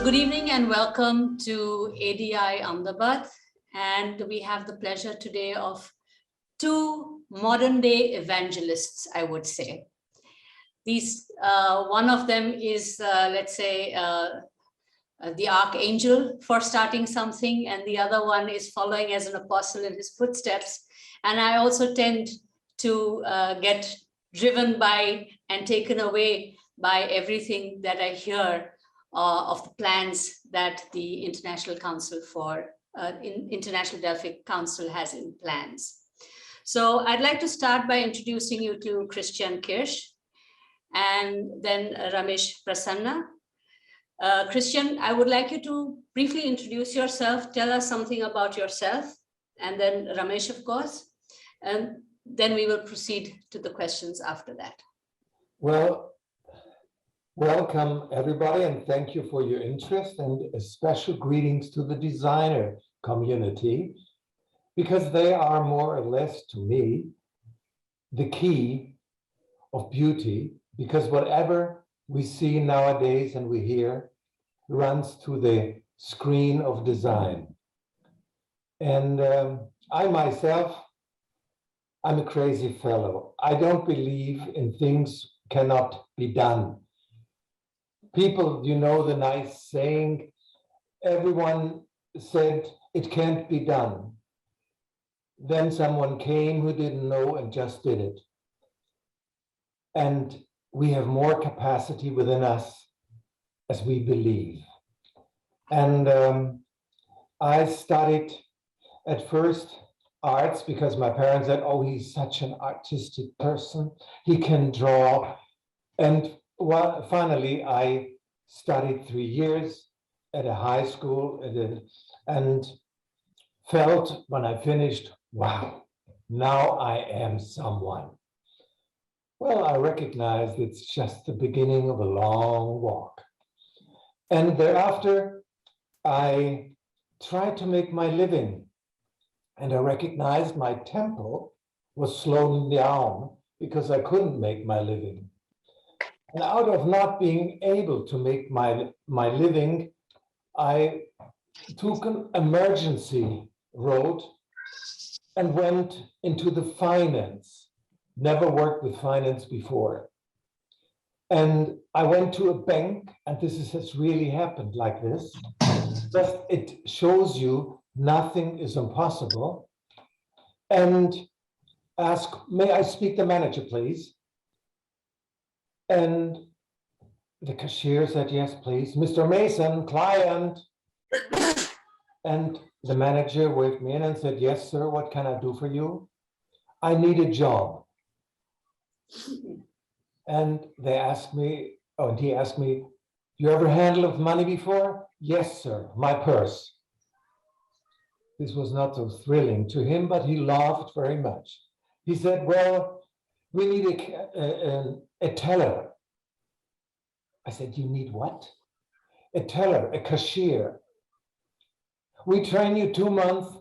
good evening and welcome to ADI Ahmedabad. And we have the pleasure today of two modern day evangelists, I would say. These, one of them is, let's say, the archangel for starting something, and the other one is following as an apostle in his footsteps. And I also tend to get driven by and taken away by everything that I hear of the plans that the International Council for International Delphic Council has in plans. So I'd like to start by introducing you to Christian Kirsch and then Ramesh Prasanna. Christian, I would like you to briefly introduce yourself, tell us something about yourself, and then Ramesh, of course, and then we will proceed to the questions after that. Well, welcome everybody, and thank you for your interest, and a special greetings to the designer community, because they are more or less, to me, the key of beauty, because whatever we see nowadays and we hear runs to the screen of design. And I myself, I'm a crazy fellow. I don't believe in things cannot be done. People, you know the nice saying, everyone said it can't be done. Then someone came who didn't know and just did it. And we have more capacity within us as we believe. And I studied at first arts because my parents said, oh, he's such an artistic person. He can draw. And well, finally, I studied 3 years at a high school and felt when I finished, wow, now I am someone. Well, I recognized it's just the beginning of a long walk. And thereafter, I tried to make my living. And I recognized my tempo was slowing down because I couldn't make my living. And out of not being able to make my living, I took an emergency road and went into the finance. Never worked with finance before. And I went to a bank, and this has really happened like this. Just it shows you nothing is impossible. And ask, may I speak to the manager, please? And the cashier said, yes, please. Mr. Mason, client. And the manager waved me in and said, yes, sir, what can I do for you? I need a job. And they asked me, oh, and he asked me, you ever handled money before? Yes, sir, my purse. This was not so thrilling to him, but he laughed very much. He said, well, we need a teller. I said, you need what? A teller, a cashier. We train you 2 months,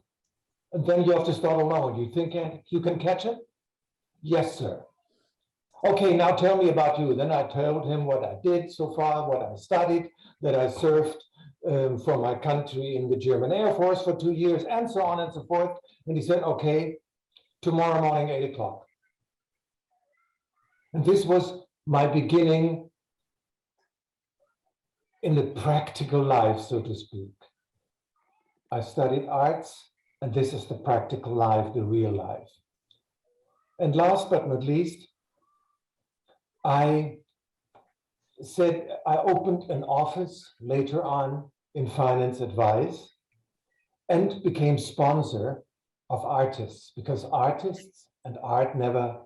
and then you have to start alone. You think you can catch it? Yes, sir. Okay, now tell me about you. Then I told him what I did so far, what I studied, that I served for my country in the German Air Force for 2 years, and so on and so forth. And he said, okay, tomorrow morning, 8 o'clock. And this was my beginning in the practical life, so to speak. I studied arts, and this is the practical life, the real life. And last but not least, I said I opened an office later on in finance advice and became sponsor of artists, because artists and art never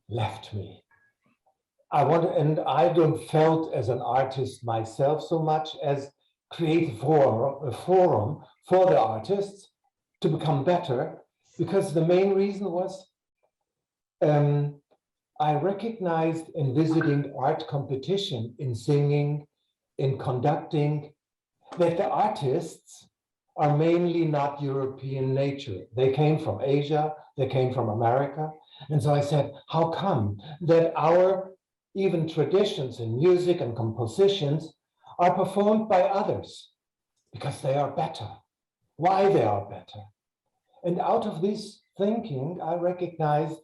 left me. And I don't felt as an artist myself so much as create a forum for the artists to become better, because the main reason was I recognized in visiting art competition, in singing, in conducting, that the artists are mainly not European nature. They came from Asia, they came from America. And so I said, how come that our even traditions in music and compositions are performed by others because they are better, why they are better. And out of this thinking, I recognized,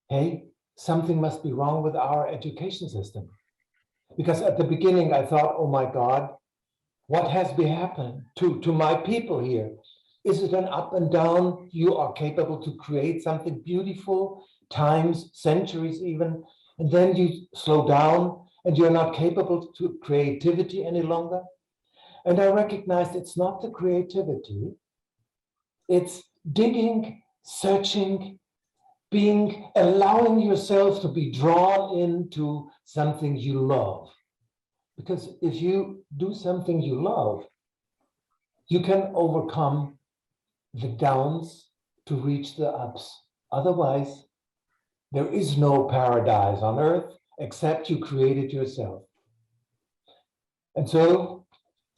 hey, something must be wrong with our education system. Because at the beginning, I thought, oh my God, what has been happened to my people here? Is it an up and down? You are capable to create something beautiful, times, centuries even, and then you slow down and you're not capable to creativity any longer. And I recognized it's not the creativity, it's digging, searching, allowing yourself to be drawn into something you love. Because if you do something you love, you can overcome the downs to reach the ups. Otherwise, there is no paradise on earth except you create it yourself. And so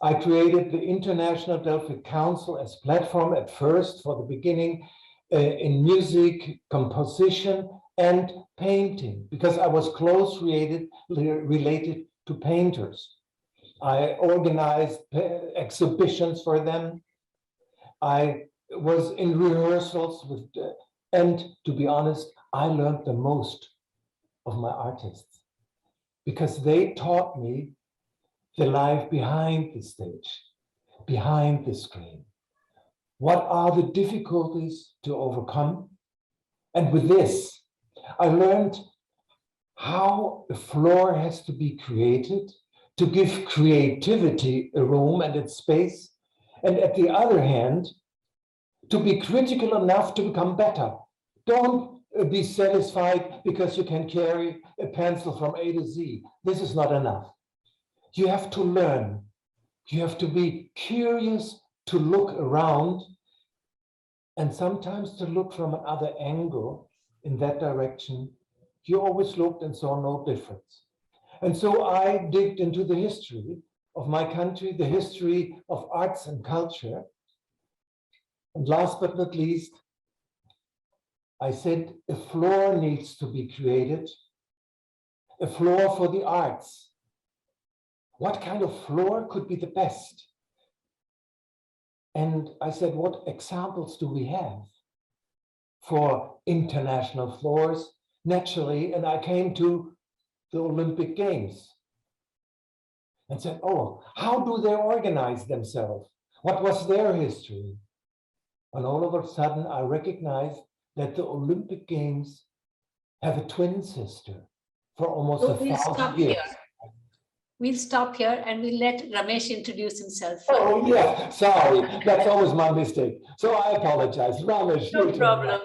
I created the International Delphic Council as platform at first for the beginning in music, composition, and painting, because I was closely related to painters. I organized exhibitions for them. I was in rehearsals with, and to be honest, I learned the most of my artists because they taught me the life behind the stage, behind the screen. What are the difficulties to overcome? And with this, I learned how a floor has to be created to give creativity a room and its space. And at the other hand, to be critical enough to become better. Don't be satisfied because you can carry a pencil from A to Z. This is not enough. You have to learn. You have to be curious to look around and sometimes to look from another angle in that direction. You always looked and saw no difference. And so I digged into the history of my country, the history of arts and culture. And last but not least, I said a floor needs to be created, a floor for the arts. What kind of floor could be the best? And I said, what examples do we have for international floors? Naturally, and I came to the Olympic Games and said, oh, how do they organize themselves? What was their history? And all of a sudden, I recognized that the Olympic Games have a twin sister for almost 1,000 years. We'll stop here and we'll let Ramesh introduce himself. Oh, yeah, sorry. That's always my mistake. So I apologize. Ramesh. No problem.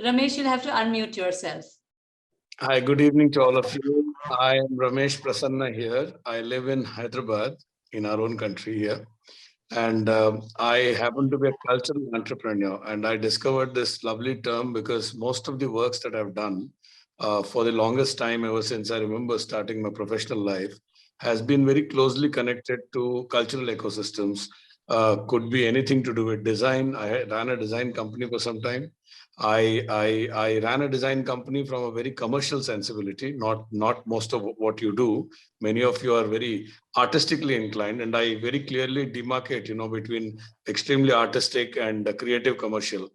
Ramesh, you'll have to unmute yourself. Hi, good evening to all of you. I am Ramesh Prasanna here. I live in Hyderabad, in our own country here. And I happen to be a cultural entrepreneur. And I discovered this lovely term because most of the works that I've done for the longest time, ever since I remember starting my professional life, has been very closely connected to cultural ecosystems. Could be anything to do with design. I ran a design company for some time. I ran a design company from a very commercial sensibility, not most of what you do. Many of you are very artistically inclined, and I very clearly demarcate, between extremely artistic and creative commercial.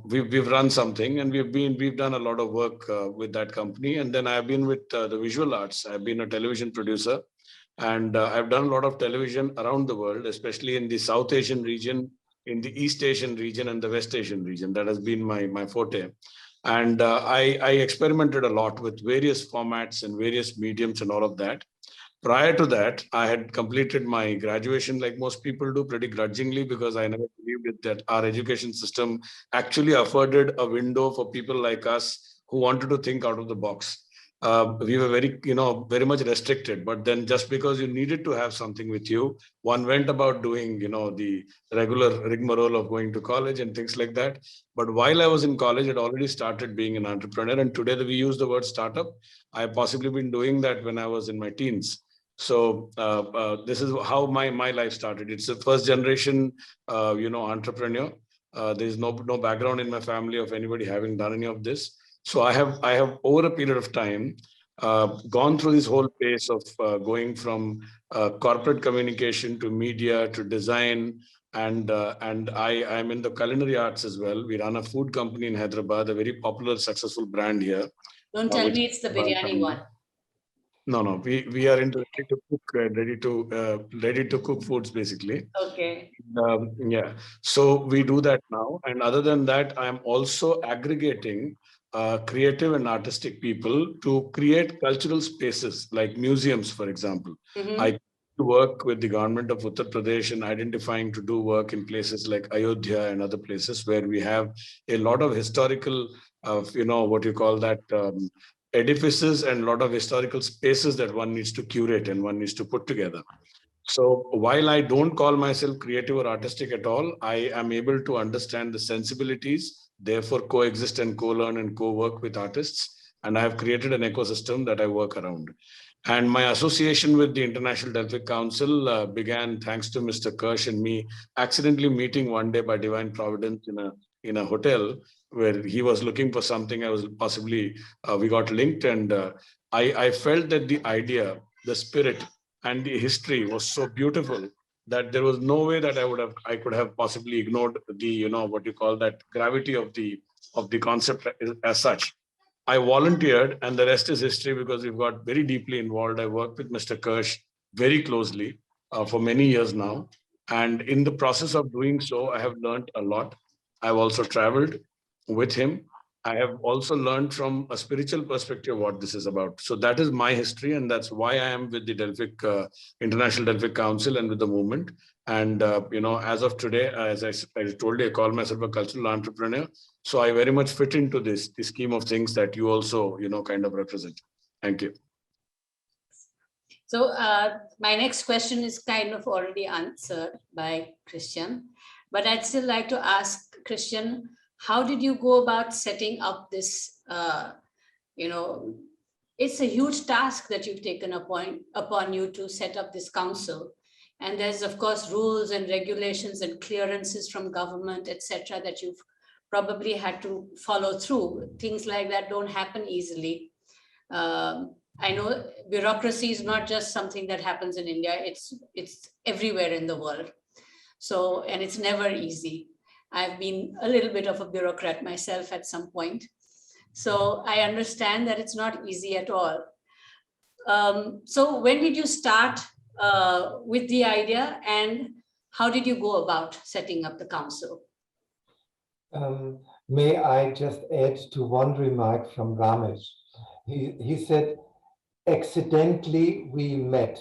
We've run something, and we've done a lot of work with that company. And then I've been with the visual arts. I've been a television producer, and I've done a lot of television around the world, especially in the South Asian region, in the East Asian region, and the West Asian region. That has been my forte. And I experimented a lot with various formats and various mediums and all of that. Prior to that, I had completed my graduation like most people do, pretty grudgingly, because I never believed that our education system actually afforded a window for people like us who wanted to think out of the box. We were very much restricted, but then just because you needed to have something with you, one went about doing, the regular rigmarole of going to college and things like that. But while I was in college, I'd already started being an entrepreneur. And today we use the word startup. I've possibly been doing that when I was in my teens. So this is how my life started. It's a first generation, entrepreneur. There's no background in my family of anybody having done any of this. So I have over a period of time, gone through this whole pace of going from corporate communication to media to design, and I'm in the culinary arts as well. We run a food company in Hyderabad, a very popular, successful brand here. Don't tell me it's the biryani one. No, we are into ready to cook foods basically. Okay. Yeah, so we do that now, and other than that, I'm also aggregating creative and artistic people to create cultural spaces like museums, for example. I work with the government of Uttar Pradesh in identifying to do work in places like Ayodhya and other places where we have a lot of historical, what you call that, edifices and a lot of historical spaces that one needs to curate and one needs to put together. So while I don't call myself creative or artistic at all, I am able to understand the sensibilities, therefore coexist and co-learn and co-work with artists. And I have created an ecosystem that I work around. And my association with the International Delphic Council began thanks to Mr. Kirsch and me accidentally meeting one day by divine providence in a hotel where he was looking for something. I was possibly, we got linked, and I felt that the idea, the spirit, and the history was so beautiful that there was no way that I could have possibly ignored the, what you call that, gravity of the concept as such. I volunteered, and the rest is history because we've got very deeply involved. I worked with Mr. Kirsch very closely for many years now. And in the process of doing so, I have learned a lot. I've also traveled with him. I have also learned from a spiritual perspective what this is about. So that is my history, and that's why I am with the Delphic International Delphic Council and with the movement. And as of today, as I told you, I call myself a cultural entrepreneur. So I very much fit into the scheme of things that you also kind of represent. Thank you. So my next question is kind of already answered by Christian, but I'd still like to ask Christian, how did you go about setting up this, it's a huge task that you've taken upon you to set up this council. And there's, of course, rules and regulations and clearances from government, etc., that you've probably had to follow through. Things like that don't happen easily. I know bureaucracy is not just something that happens in India, it's everywhere in the world. So, and it's never easy. I've been a little bit of a bureaucrat myself at some point. So I understand that it's not easy at all. So when did you start with the idea, and how did you go about setting up the council? May I just add to one remark from Ramesh? He said, accidentally we met.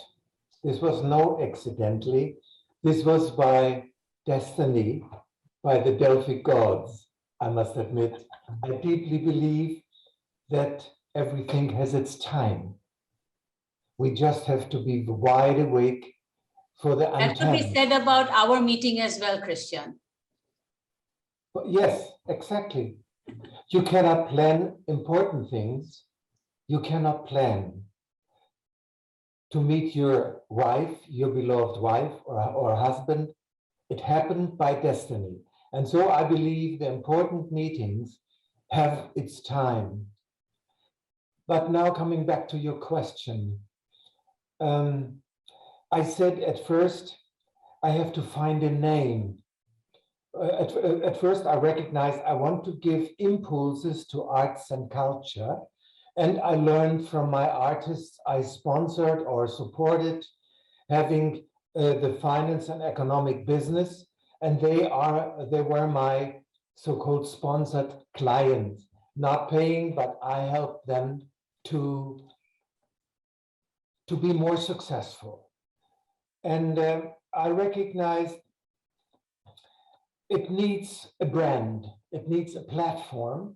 This was no accidentally. This was by destiny, by the Delphic gods, I must admit. I deeply believe that everything has its time. We just have to be wide awake for the That could be said about our meeting as well, Christian. Yes, exactly. You cannot plan important things. You cannot plan to meet your wife, your beloved wife or husband. It happened by destiny. And so I believe the important meetings have its time. But now coming back to your question, I said at first, I have to find a name. At first, I recognized I want to give impulses to arts and culture. And I learned from my artists I sponsored or supported, having the finance and economic business. And they were my so-called sponsored clients, not paying, but I helped them to be more successful. And I recognized it needs a brand, it needs a platform.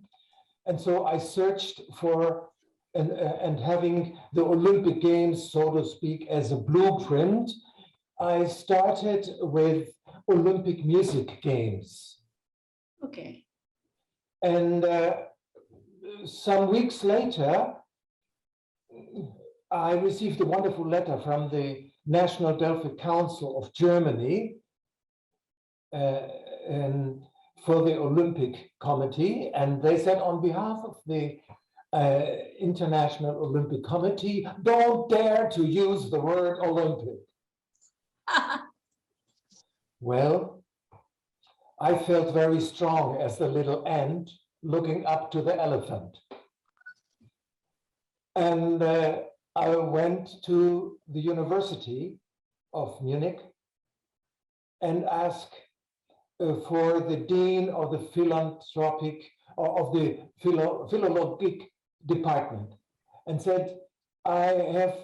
And so I searched for, and having the Olympic Games, so to speak, as a blueprint, I started with Olympic Music Games. Okay. And some weeks later, I received a wonderful letter from the National Delphic Council of Germany and for the Olympic Committee. And they said, on behalf of the International Olympic Committee, don't dare to use the word Olympic. Well, I felt very strong as the little ant looking up to the elephant. And I went to the University of Munich and asked for the dean of the philanthropic or of the philologic department and said, I have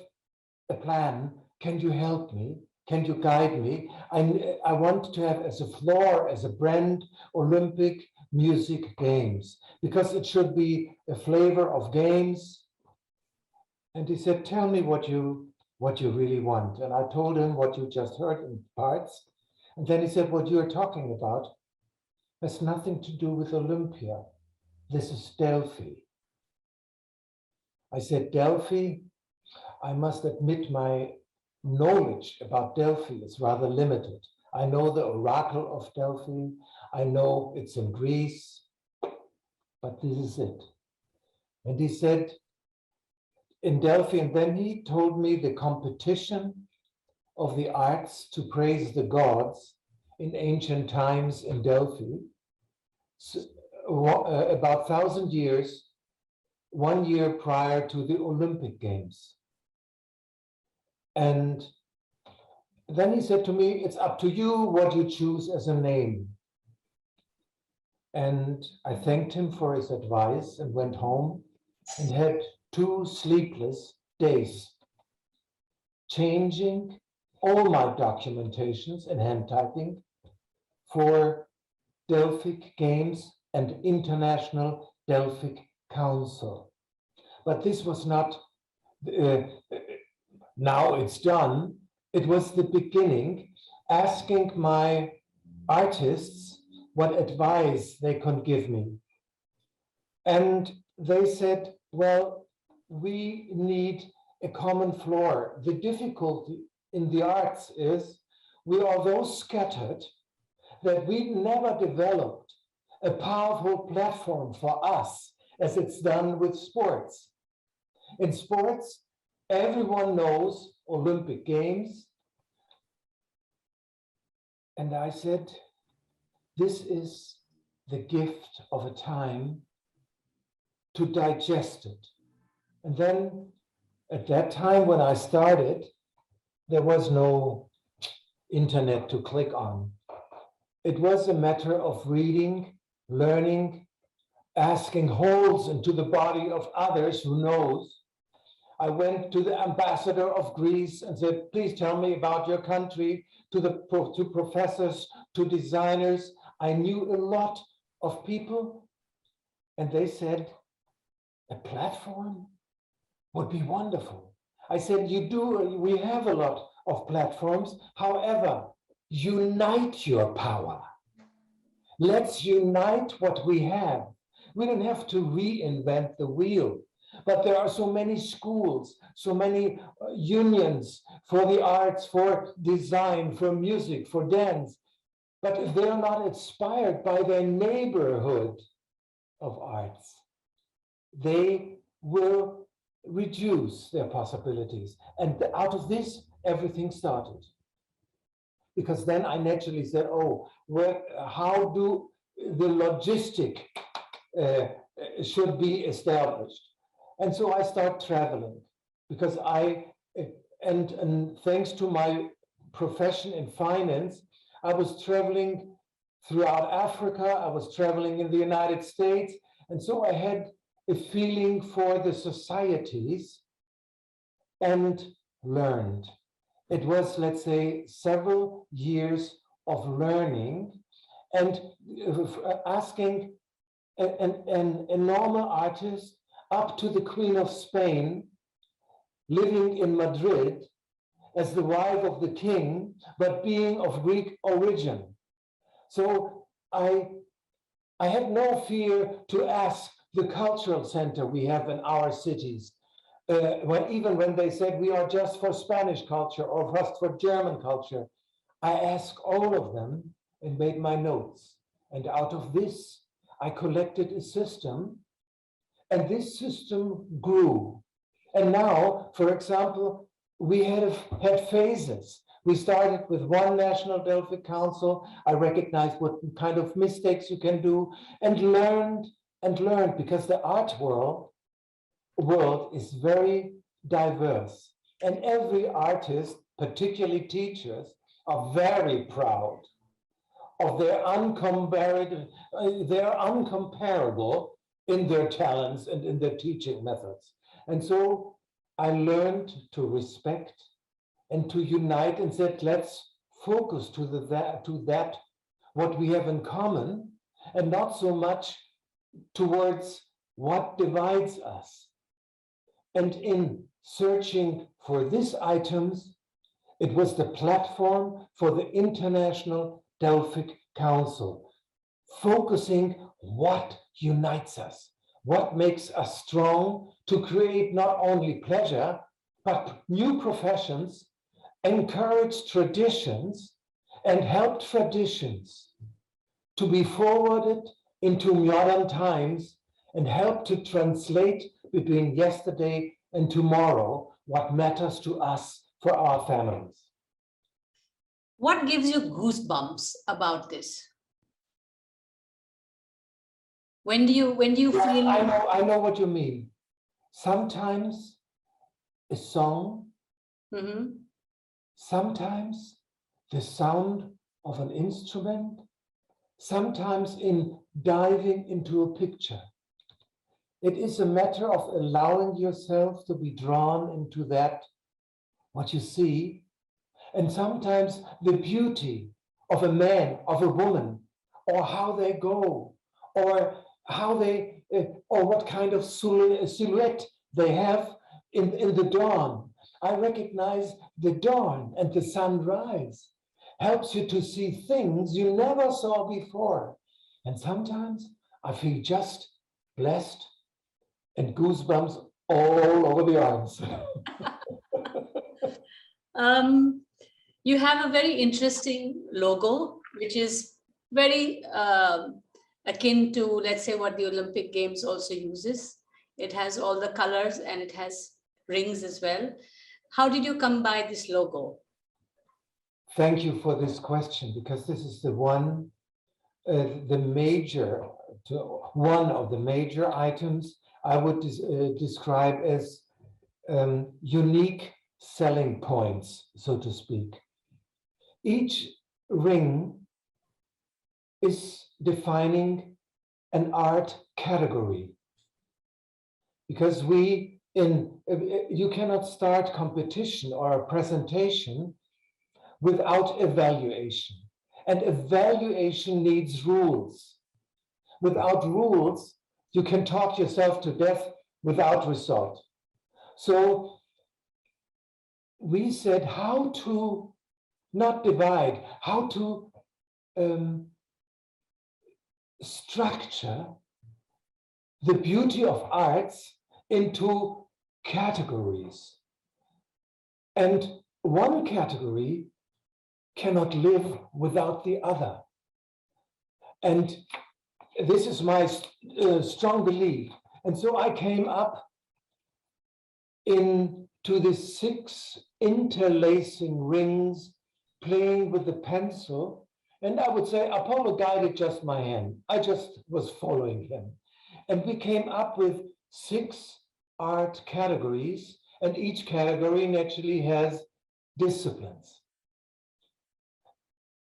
a plan. Can you help me? Can you guide me? I want to have as a floor, as a brand, Olympic music games, because it should be a flavor of games. And he said, tell me what you really want. And I told him what you just heard in parts. And then he said, what you're talking about has nothing to do with Olympia. This is Delphi. I said, Delphi? I must admit my knowledge about Delphi is rather limited. I know the Oracle of Delphi. I know it's in Greece, but this is it. And he said, in Delphi, and then he told me the competition of the arts to praise the gods in ancient times in Delphi, so, about 1,000 years, 1 year prior to the Olympic Games. And then he said to me, it's up to you what you choose as a name. And I thanked him for his advice and went home and had 2 sleepless days, changing all my documentations and hand typing for Delphic Games and International Delphic Council. But this was not, now it's done. It was the beginning, asking my artists what advice they could give me. And they said, well, we need a common floor. The difficulty in the arts is we are so scattered that we never developed a powerful platform for us as it's done with sports. In sports, everyone knows Olympic Games. And I said, this is the gift of a time to digest it. And then at that time when I started, there was no internet to click on. It was a matter of reading, learning, asking holes into the body of others who knows. I went to the ambassador of Greece and said, please tell me about your country, to professors, to designers. I knew a lot of people, and they said, a platform would be wonderful. I said, we have a lot of platforms. However, unite your power. Let's unite what we have. We don't have to reinvent the wheel, but there are so many schools, so many unions for the arts, for design, for music, for dance. But if they're not inspired by their neighborhood of arts, they will reduce their possibilities. And out of this, everything started. Because then I naturally said, oh, how do the logistic should be established? And so I start traveling because and thanks to my profession in finance, I was traveling throughout Africa, I was traveling in the United States. And so I had a feeling for the societies and learned. It was, let's say, several years of learning and asking a normal artist up to the Queen of Spain, living in Madrid as the wife of the king, but being of Greek origin. So I had no fear to ask the cultural center we have in our cities, even when they said we are just for Spanish culture or just for German culture, I asked all of them and made my notes. And out of this, I collected a system And this system grew. And now, for example, we had phases. We started with one National Delphic Council. I recognized what kind of mistakes you can do and learned because the art world is very diverse. And every artist, particularly teachers, are very proud of their uncomparable in their talents and in their teaching methods. And so I learned to respect and to unite and said, let's focus to that what we have in common and not so much towards what divides us. And in searching for these items, it was the platform for the International Delphic Council, focusing what unites us, what makes us strong to create not only pleasure, but new professions, encourage traditions, and help traditions to be forwarded into modern times and help to translate between yesterday and tomorrow what matters to us for our families. What gives you goosebumps about this? When do you feel? I know what you mean. Sometimes a song, sometimes the sound of an instrument, sometimes in diving into a picture. It is a matter of allowing yourself to be drawn into that, what you see, and sometimes the beauty of a man, of a woman, or how they go, or how they, or what kind of silhouette they have in the dawn. I recognize the dawn and the sunrise helps you to see things you never saw before. And sometimes I feel just blessed and goosebumps all over the arms. You have a very interesting logo, which is very akin to, let's say, what the Olympic Games also uses. It has all the colors and it has rings as well. How did you come by this logo? Thank you for this question, because this is the one of the major items I would describe as unique selling points, so to speak. Each ring is defining an art category, because you cannot start competition or a presentation without evaluation, and evaluation needs rules. Without rules, you can talk yourself to death without result. So we said how to not divide, how to structure the beauty of arts into categories. And one category cannot live without the other. And this is my strong belief. And so I came up into the 6 interlacing rings, playing with the pencil. And I would say Apollo guided just my hand. I just was following him. And we came up with 6 art categories, and each category naturally has disciplines.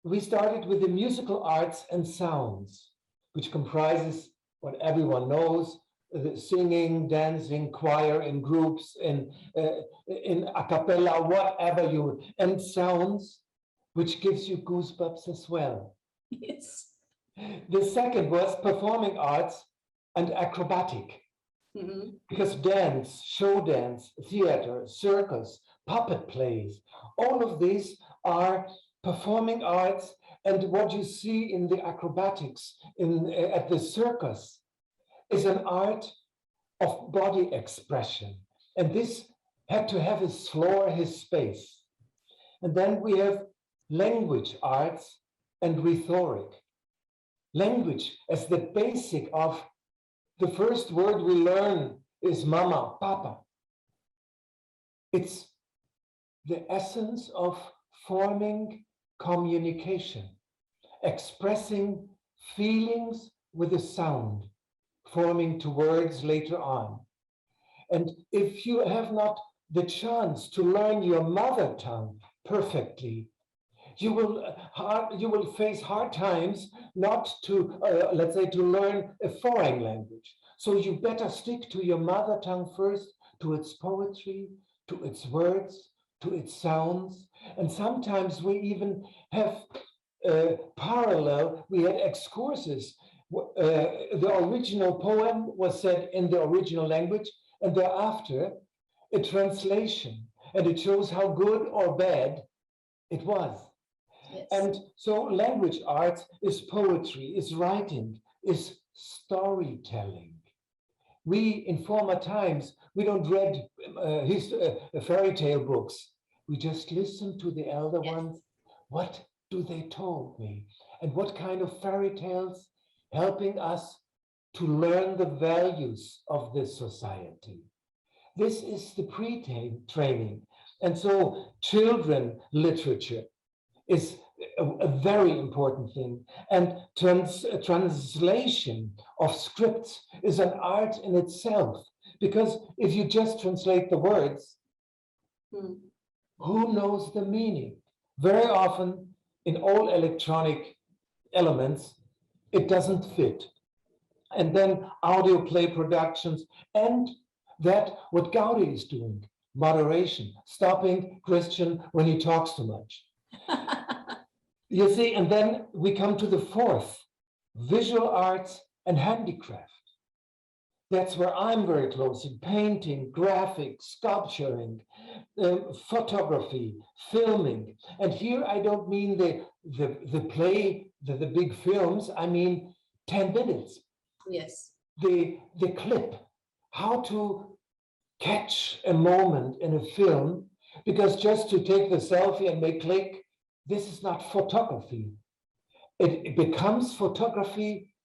We started with the musical arts and sounds, which comprises what everyone knows, the singing, dancing, choir in groups, in a cappella, whatever you, and sounds, which gives you goosebumps as well. Yes. The second was performing arts and acrobatic, because dance, show dance, theater, circus, puppet plays, all of these are performing arts. And what you see in the acrobatics at the circus is an art of body expression. And this had to have his floor, his space. And then we have language arts and rhetoric. Language as the basic of the first word we learn is mama, papa. It's the essence of forming communication, expressing feelings with a sound, forming to words later on. And if you have not the chance to learn your mother tongue perfectly, you will face hard times not to, let's say, to learn a foreign language. So you better stick to your mother tongue first, to its poetry, to its words, to its sounds. And sometimes we even have parallel, we had excursus. The original poem was said in the original language, and thereafter a translation, and it shows how good or bad it was. Yes. And so language arts is poetry, is writing, is storytelling. We, in former times, we don't read fairy tale books. We just listen to the elder ones. What do they told me? And what kind of fairy tales helping us to learn the values of this society? This is the pre-training. And so children literature is a very important thing. And translation of scripts is an art in itself, because if you just translate the words, who knows the meaning? Very often in all electronic elements, it doesn't fit. And then audio play productions, and that what Gauri is doing, moderation, stopping Christian when he talks too much. You see, and then we come to the fourth, visual arts and handicraft. That's where I'm very close in painting, graphics, sculpturing, photography, filming. And here I don't mean the play, the big films, I mean 10 minutes. Yes. The clip, how to catch a moment in a film, because just to take the selfie and make click, this is not photography. It becomes photography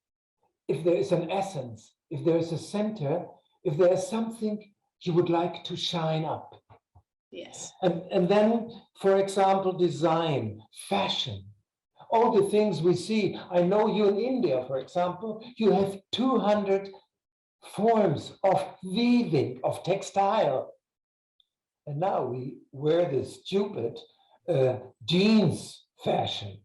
if there is an essence, if there is a center, if there is something you would like to shine up. Yes. And then, for example, design, fashion, all the things we see. I know you in India, for example, you have 200 forms of weaving, of textile. And now we wear this stupid jeans fashion.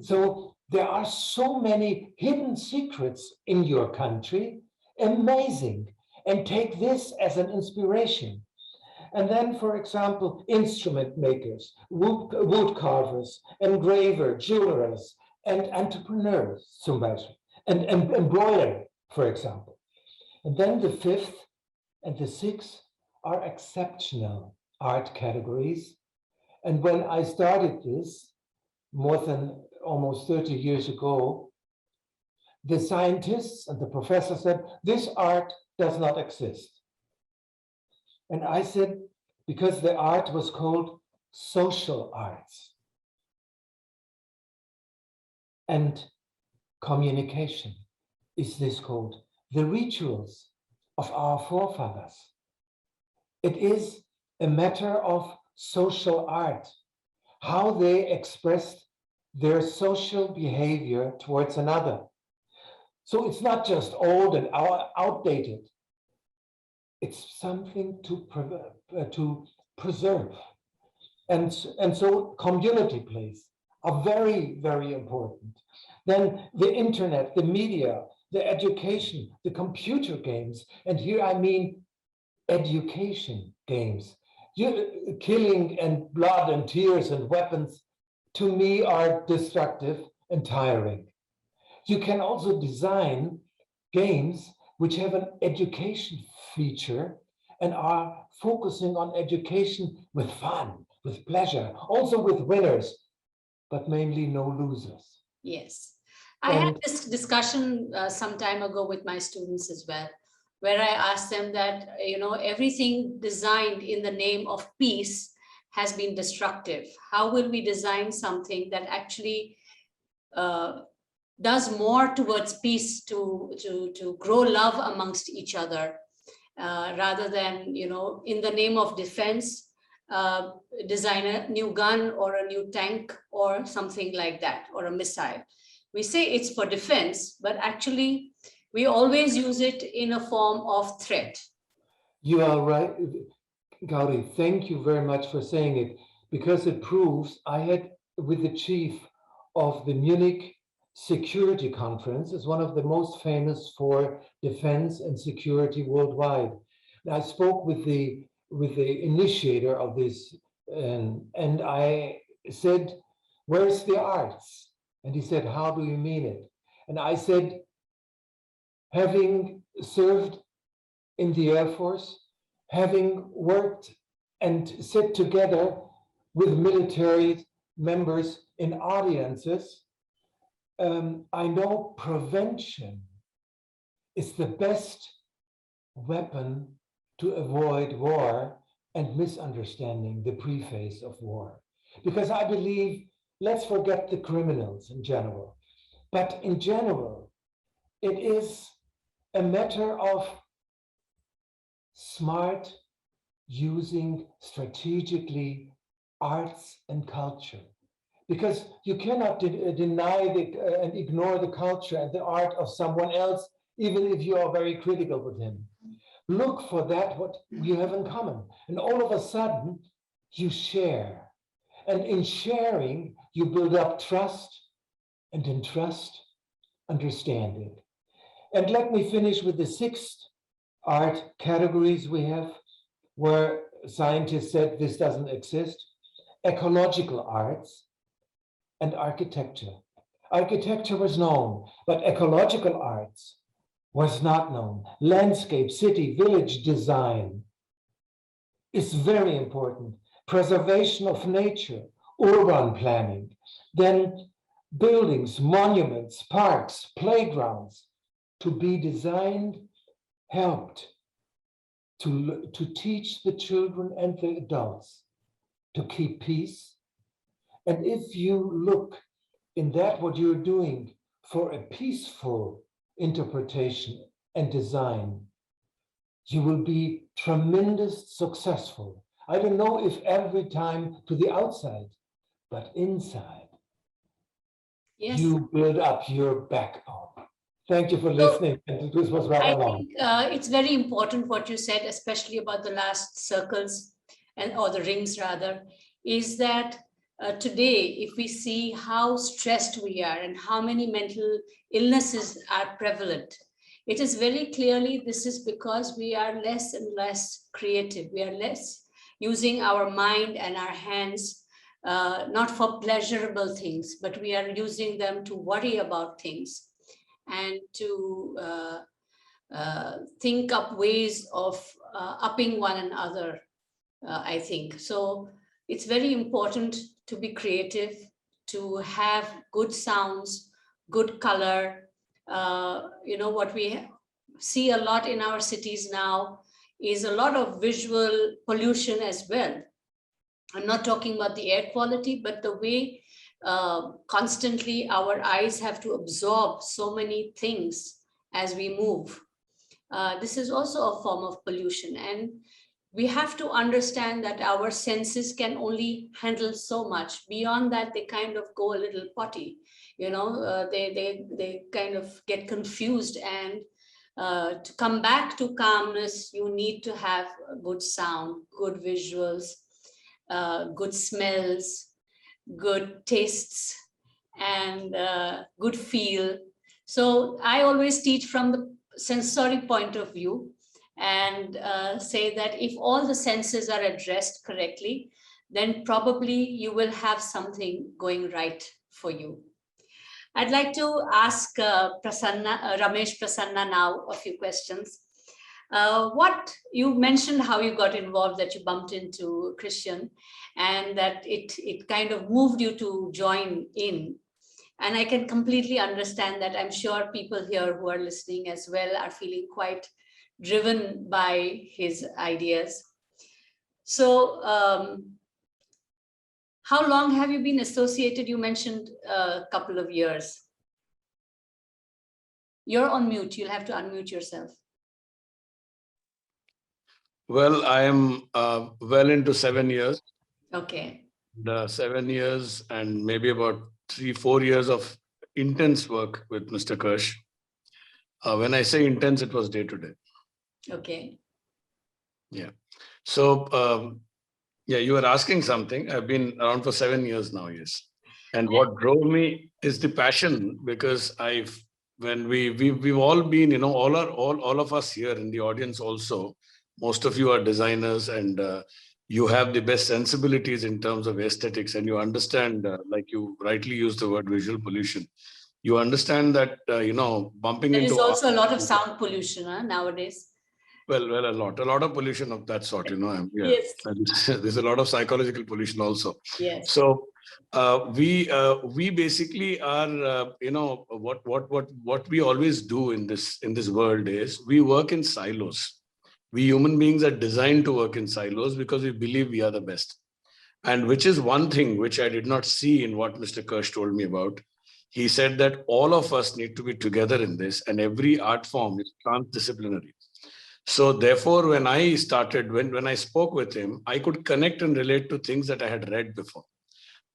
So there are so many hidden secrets in your country, amazing. And take this as an inspiration. And then, for example, instrument makers, wood carvers, engraver, jewelers, and entrepreneurs, zum Beispiel, and embroidery, for example. And then the fifth and the sixth are exceptional art categories. And when I started this, more than almost 30 years ago, the scientists and the professor said, this art does not exist. And I said, because the art was called social arts and communication is this called the rituals of our forefathers. It is a matter of social art, how they expressed their social behavior towards another. So it's not just old and outdated. It's something to preserve. And so community plays are very, very important. Then the internet, the media, the education, the computer games, and here I mean education games. Killing and blood and tears and weapons, to me, are destructive and tiring. You can also design games which have an education feature and are focusing on education with fun, with pleasure, also with winners, but mainly no losers. Yes. I had this discussion some time ago with my students as well, where I asked them that, everything designed in the name of peace has been destructive. How will we design something that actually does more towards peace to grow love amongst each other, rather than, in the name of defense, design a new gun or a new tank or something like that, or a missile. We say it's for defense, but actually we always use it in a form of threat. You are right, Gauri. Thank you very much for saying it, because it proves I had with the chief of the Munich Security Conference, is one of the most famous for defense and security worldwide. And I spoke with the initiator of this, and I said, "Where's the arts?" And he said, "How do you mean it?" And I said, having served in the Air Force, having worked and sat together with military members in audiences, I know prevention is the best weapon to avoid war and misunderstanding the preface of war. Because I believe, let's forget the criminals in general, but in general, it is a matter of smart using strategically arts and culture. Because you cannot deny and ignore the culture and the art of someone else, even if you are very critical with him. Look for that, what you have in common. And all of a sudden, you share. And in sharing, you build up trust, and in trust, understanding. And let me finish with the 6th art categories we have, where scientists said this doesn't exist: ecological arts and architecture. Architecture was known, but ecological arts was not known. Landscape, city, village design is very important. Preservation of nature, urban planning, then buildings, monuments, parks, playgrounds, to be designed, helped to teach the children and the adults to keep peace. And if you look in that what you're doing for a peaceful interpretation and design, you will be tremendous successful. I don't know if every time to the outside, but inside, Yes. you build up your backbone. Thank you for listening. And this was rather long. I think it's very important what you said, especially about the last circles or the rings rather, is that today, if we see how stressed we are and how many mental illnesses are prevalent, it is very clearly this is because we are less and less creative. We are less using our mind and our hands, not for pleasurable things, but we are using them to worry about things and to think up ways of upping one another, I think. So it's very important to be creative, to have good sounds, good color. What we see a lot in our cities now is a lot of visual pollution as well. I'm not talking about the air quality, but the way constantly our eyes have to absorb so many things as we move. This is also a form of pollution, and we have to understand that our senses can only handle so much. Beyond that, they kind of go a little potty, they kind of get confused, and to come back to calmness, you need to have good sound, good visuals, good smells, good tastes, and good feel. So I always teach from the sensory point of view, and say that if all the senses are addressed correctly, then probably you will have something going right for you. I'd like to ask Ramesh Prasanna now a few questions. What you mentioned, how you got involved, that you bumped into Christian, and that it kind of moved you to join in. And I can completely understand that. I'm sure people here who are listening as well are feeling quite driven by his ideas. So how long have you been associated? You mentioned a couple of years. You're on mute. You'll have to unmute yourself. Well, I am well into 7 years. Okay. The 7 years and maybe about 3-4 years of intense work with Mr. Kirsch. When I say intense, it was day to day. Okay. Yeah. So, yeah, you were asking something. I've been around for 7 years now, yes. And what drove me is the passion, because we've all been, you know, all of us here in the audience also, most of you are designers, and you have the best sensibilities in terms of aesthetics, and you understand, like you rightly used the word visual pollution. You understand that, you know, bumping There into is also a lot of sound pollution nowadays. well, a lot of pollution of that sort, you know. Yeah. Yes. There's a lot of psychological pollution also. Yes. So we basically are, you know, what we always do in this world is we work in silos. We human beings are designed to work in silos because we believe we are the best, and which is one thing which I did not see in what Mr. Kirsch told me about. He said that all of us need to be together in this, and every art form is trans-disciplinary. So therefore, when I started, when I spoke with him, I could connect and relate to things that I had read before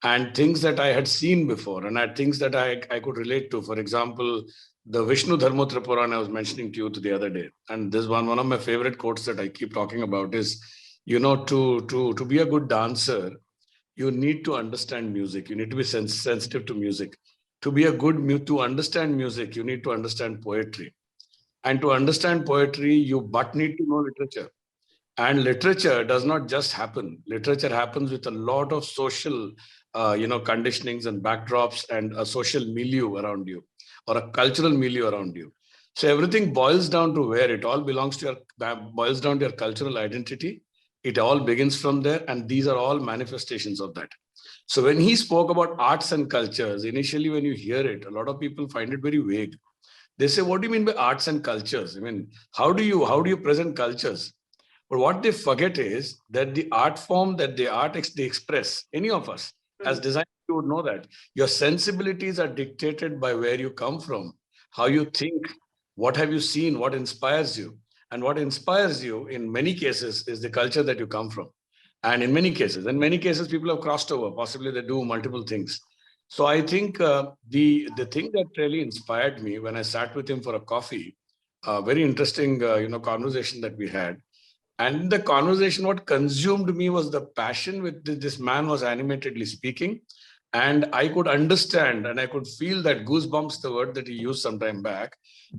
and things that I had seen before, and had things that I could relate to. For example, the Vishnu Dharmottara Purana I was mentioning to you the other day. And this one of my favorite quotes that I keep talking about is, you know, to be a good dancer, you need to understand music. You need to be sensitive to music. To be a good, to understand music, you need to understand poetry. And to understand poetry, you but need to know literature. And literature does not just happen. Literature happens with a lot of social, you know, conditionings and backdrops and a social milieu around you, or a cultural milieu around you. So everything boils down to where it all belongs to boils down to your cultural identity. It all begins from there, and these are all manifestations of that. So when he spoke about arts and cultures, initially when you hear it, a lot of people find it very vague. They say, what do you mean by arts and cultures? I mean, how do you present cultures? But what they forget is that the art form that they express, any of us as designers, you would know that your sensibilities are dictated by where you come from, how you think, what have you seen, what inspires you. And what inspires you in many cases is the culture that you come from. And in many cases, people have crossed over, possibly they do multiple things. So I think the thing that really inspired me when I sat with him for a coffee, very interesting, you know, conversation that we had. And the conversation, what consumed me was the passion with this man was animatedly speaking. And I could understand and I could feel that goosebumps, the word that he used some time back,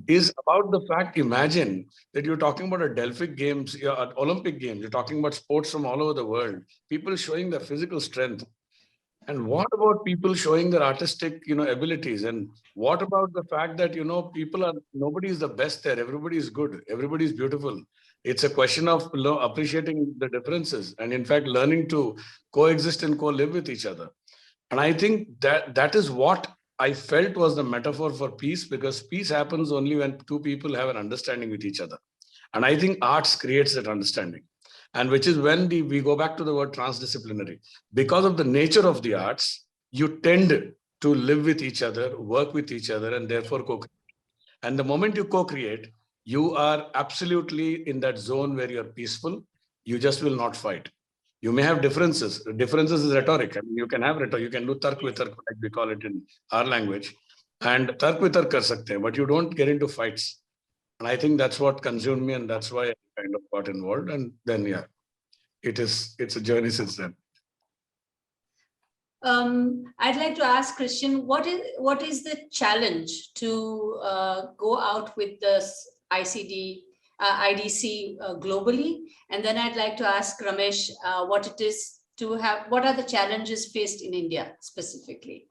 is about the fact, imagine that you're talking about a Delphic Games, Olympic Games, you're talking about sports from all over the world, people showing their physical strength. And what about people showing their artistic, you know, abilities? And what about the fact that, you know, nobody is the best there. Everybody is good. Everybody is beautiful. It's a question of appreciating the differences and, in fact, learning to coexist and co-live with each other. And I think that is what I felt was the metaphor for peace, because peace happens only when two people have an understanding with each other. And I think arts creates that understanding. And which is when we go back to the word transdisciplinary. Because of the nature of the arts, you tend to live with each other, work with each other, and therefore co-create. And the moment you co-create, you are absolutely in that zone where you're peaceful. You just will not fight. You may have differences. Differences is rhetoric. I mean, you can have rhetoric. You can do tark vitark, like we call it in our language. And tark vitark kar sakte hain, but you don't get into fights. And I think that's what consumed me, and that's why I kind of got involved. And then, yeah, it's a journey since then. I'd like to ask Christian, what is the challenge to go out with the IDC globally? And then I'd like to ask Ramesh what are the challenges faced in India specifically?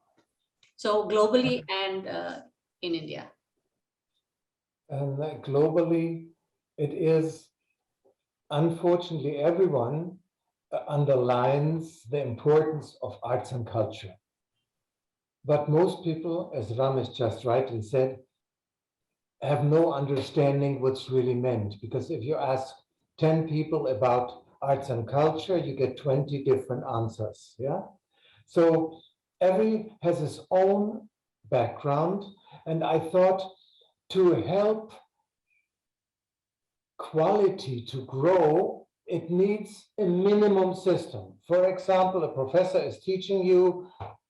So globally and in India. And globally, it is, unfortunately, everyone underlines the importance of arts and culture. But most people, as Ramesh just rightly said, have no understanding what's really meant. Because if you ask 10 people about arts and culture, you get 20 different answers. Yeah. So every has his own background. And I thought to help quality to grow, it needs a minimum system. For example, a professor is teaching you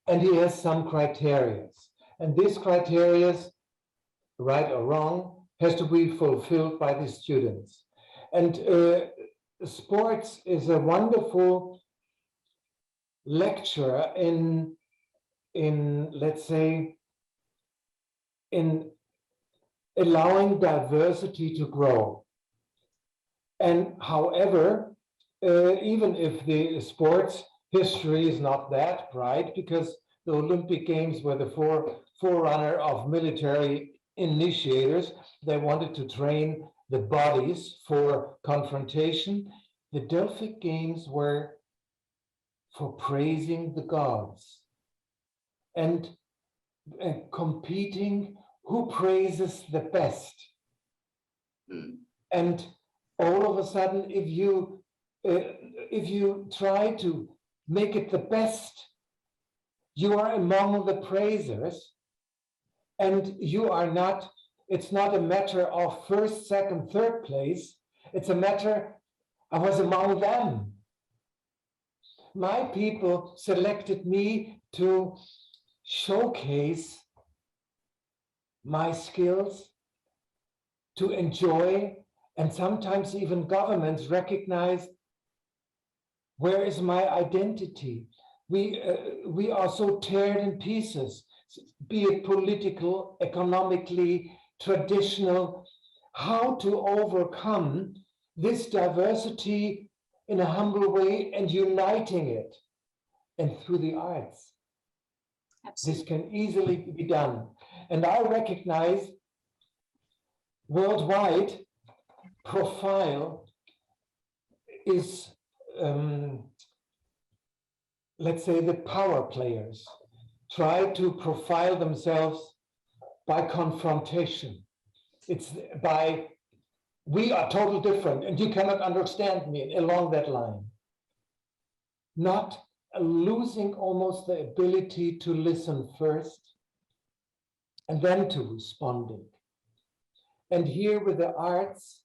and he has some criteria. And these criteria, right or wrong, has to be fulfilled by the students. And sports is a wonderful lecture in let's say, in allowing diversity to grow. And however, even if the sports history is not that bright, because the Olympic Games were the forerunner of military initiators, they wanted to train the bodies for confrontation. The Delphic Games were for praising the gods and competing who praises the best. And all of a sudden, if you try to make it the best, you are among the praisers, and you are not. It's not a matter of first, second, third place. It's a matter I was among them. My people selected me to showcase my skills, to enjoy, and sometimes even governments recognize where is my identity. We are so torn in pieces, be it political, economically, traditional. How to overcome this diversity in a humble way and uniting it, and through the arts. Absolutely. This can easily be done. And I recognize worldwide profile is, let's say, the power players try to profile themselves by confrontation. It's by, we are totally different and you cannot understand me, along that line. Not losing almost the ability to listen first and then to responding. And here with the arts,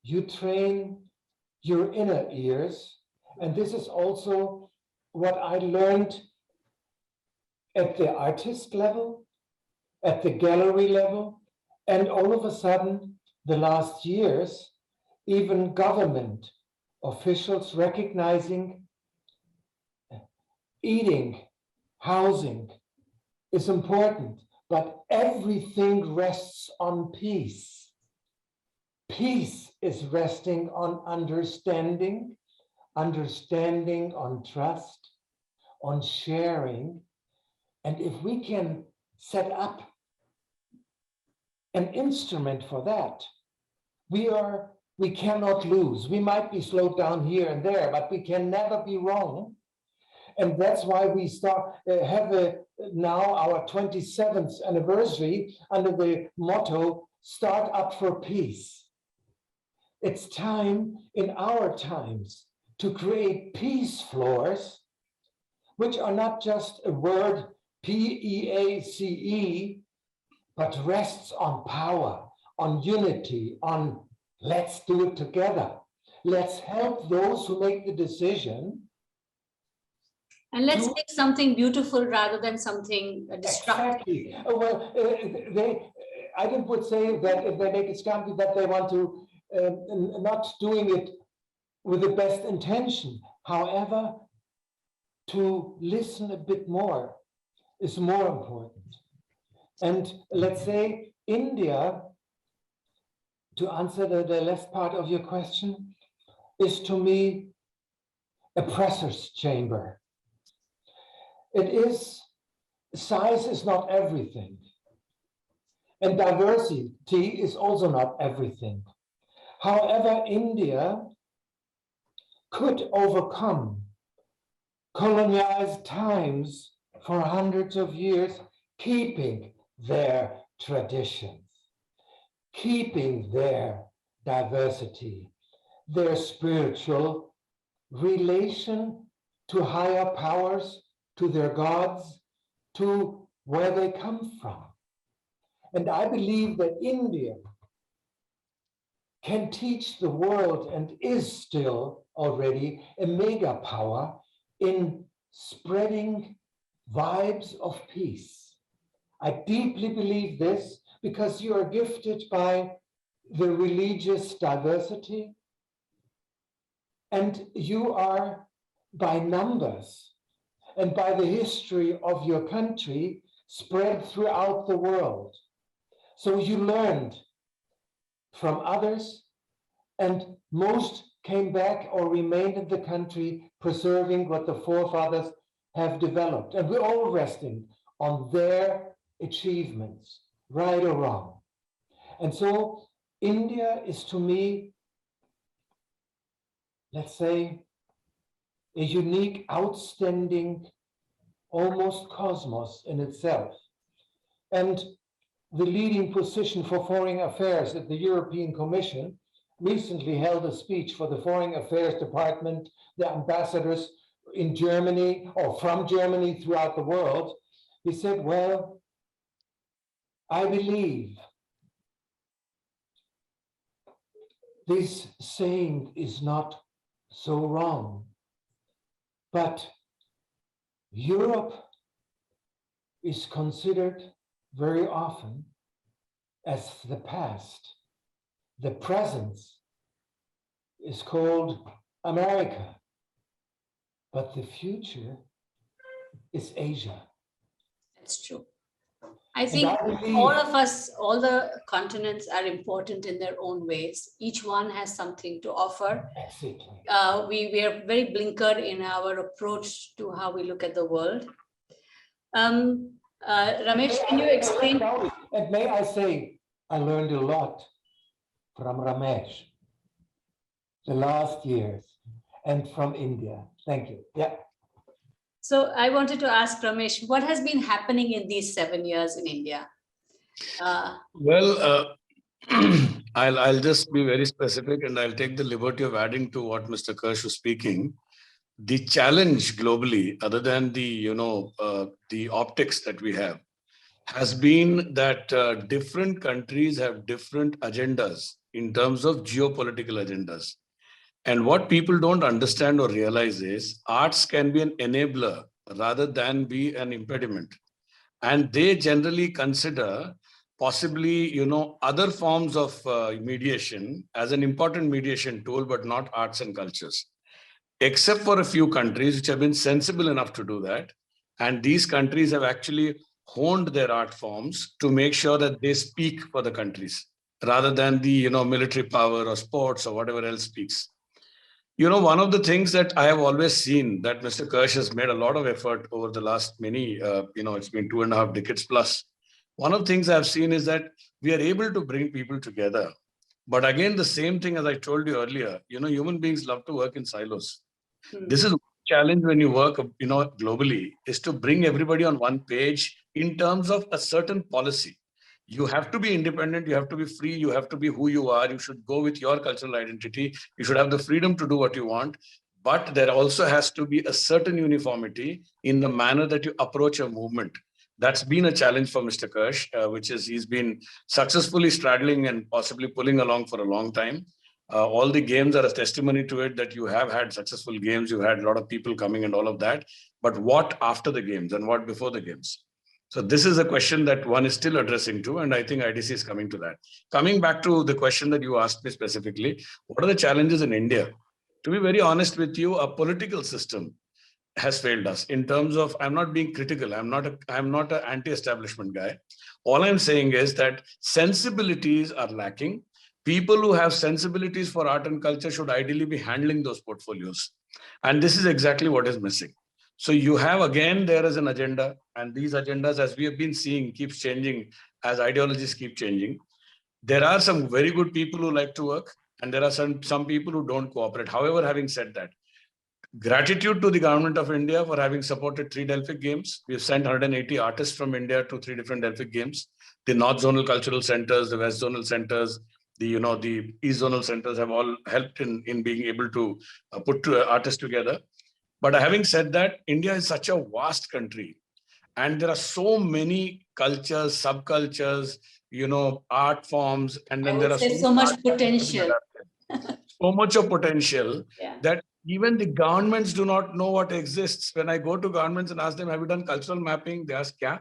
you train your inner ears. And this is also what I learned at the artist level, at the gallery level, and all of a sudden, the last years, even government officials recognizing eating, housing is important, but everything rests on peace. Peace is resting on understanding, understanding on trust, on sharing. And if we can set up an instrument for that, we cannot lose. We might be slowed down here and there, but we can never be wrong. And that's why we have now our 27th anniversary under the motto, Start Up for Peace. It's time in our times to create peace floors, which are not just a word, P-E-A-C-E, but rests on power, on unity, on let's do it together. Let's help those who make the decision. And let's make something beautiful rather than something destructive. Exactly. Well, I would say that if they make it something that they want to, not doing it with the best intention. However, to listen a bit more is more important. And let's say India, to answer the last part of your question, is to me a presser's chamber. It is, size is not everything. And diversity is also not everything. However, India could overcome colonialized times for hundreds of years, keeping their traditions, keeping their diversity, their spiritual relation to higher powers, to their gods, to where they come from. And I believe that India can teach the world and is still already a mega power in spreading vibes of peace. I deeply believe this because you are gifted by the religious diversity, and you are by numbers and by the history of your country spread throughout the world. So you learned from others, and most came back or remained in the country preserving what the forefathers have developed. And we're all resting on their achievements, right or wrong. And so India is, to me, let's say, a unique, outstanding, almost cosmos in itself. And the leading position for foreign affairs at the European Commission recently held a speech for the Foreign Affairs Department, the ambassadors in Germany or from Germany throughout the world. He said, well, I believe this saying is not so wrong, but Europe is considered very often as the past. The present is called America, but the future is Asia. That's true. I think all of us, all the continents are important in their own ways. Each one has something to offer. Exactly. We are very blinkered in our approach to how we look at the world. Ramesh, can you explain? And may I say, I learned a lot from Ramesh the last years and from India. Thank you. Yeah. So I wanted to ask Ramesh, what has been happening in these 7 years in India? I'll just be very specific, and I'll take the liberty of adding to what Mr. Kirsch was speaking. The challenge globally, other than the optics that we have, has been that different countries have different agendas in terms of geopolitical agendas. And what people don't understand or realize is arts can be an enabler rather than be an impediment. And they generally consider possibly, other forms of mediation as an important mediation tool, but not arts and cultures, except for a few countries which have been sensible enough to do that. And these countries have actually honed their art forms to make sure that they speak for the countries rather than the, military power or sports or whatever else speaks. One of the things that I have always seen that Mr. Kirsch has made a lot of effort over the last many, it's been 2.5 decades plus. One of the things I've seen is that we are able to bring people together. But again, the same thing as I told you earlier, human beings love to work in silos. This is a challenge when you work, globally, is to bring everybody on one page in terms of a certain policy. You have to be independent, you have to be free, you have to be who you are, you should go with your cultural identity, you should have the freedom to do what you want, but there also has to be a certain uniformity in the manner that you approach a movement. That's been a challenge for Mr. Kirsch, which is he's been successfully straddling and possibly pulling along for a long time. All the games are a testimony to it, that you have had successful games, you had a lot of people coming and all of that, but what after the games and what before the games? So this is a question that one is still addressing to, and I think IDC is coming to that. Coming back to the question that you asked me specifically, what are the challenges in India? To be very honest with you, a political system has failed us in terms of, I'm not being critical, I'm not an anti-establishment guy. All I'm saying is that sensibilities are lacking. People who have sensibilities for art and culture should ideally be handling those portfolios. And this is exactly what is missing. So you have, again, there is an agenda, and these agendas, as we have been seeing, keeps changing as ideologies keep changing. There are some very good people who like to work, and there are some people who don't cooperate. However, having said that, gratitude to the government of India for having supported 3 Delphic Games. We've sent 180 artists from India to 3 different Delphic Games. The North Zonal Cultural Centers, the West Zonal Centers, the East Zonal Centers have all helped in being able to put artists together. But having said that, India is such a vast country, and there are so many cultures, subcultures, art forms, and then I there would are say so much potential. so much of potential Yeah. that even the governments do not know what exists. When I go to governments and ask them, have you done cultural mapping? They ask, yeah.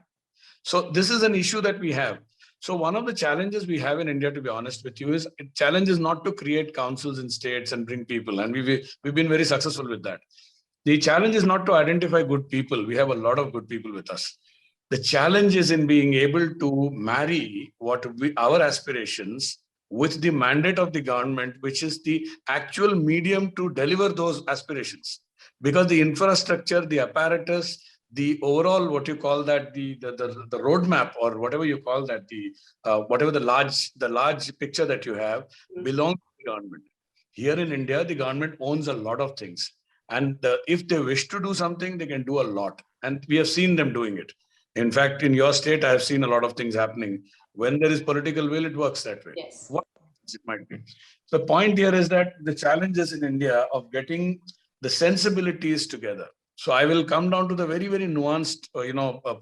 So this is an issue that we have. So one of the challenges we have in India, to be honest with you, is challenge is not to create councils in states and bring people. And we've been very successful with that. The challenge is not to identify good people. We have a lot of good people with us. The challenge is in being able to marry our aspirations with the mandate of the government, which is the actual medium to deliver those aspirations. Because the infrastructure, the apparatus, the overall, what you call that, the roadmap, or whatever you call that, whatever the large picture that you have, belongs to the government. Here in India, the government owns a lot of things. And if they wish to do something, they can do a lot. And we have seen them doing it. In fact, in your state, I have seen a lot of things happening. When there is political will, it works that way. Yes. What it might be. The point here is that the challenges in India of getting the sensibilities together. So I will come down to the very, very nuanced,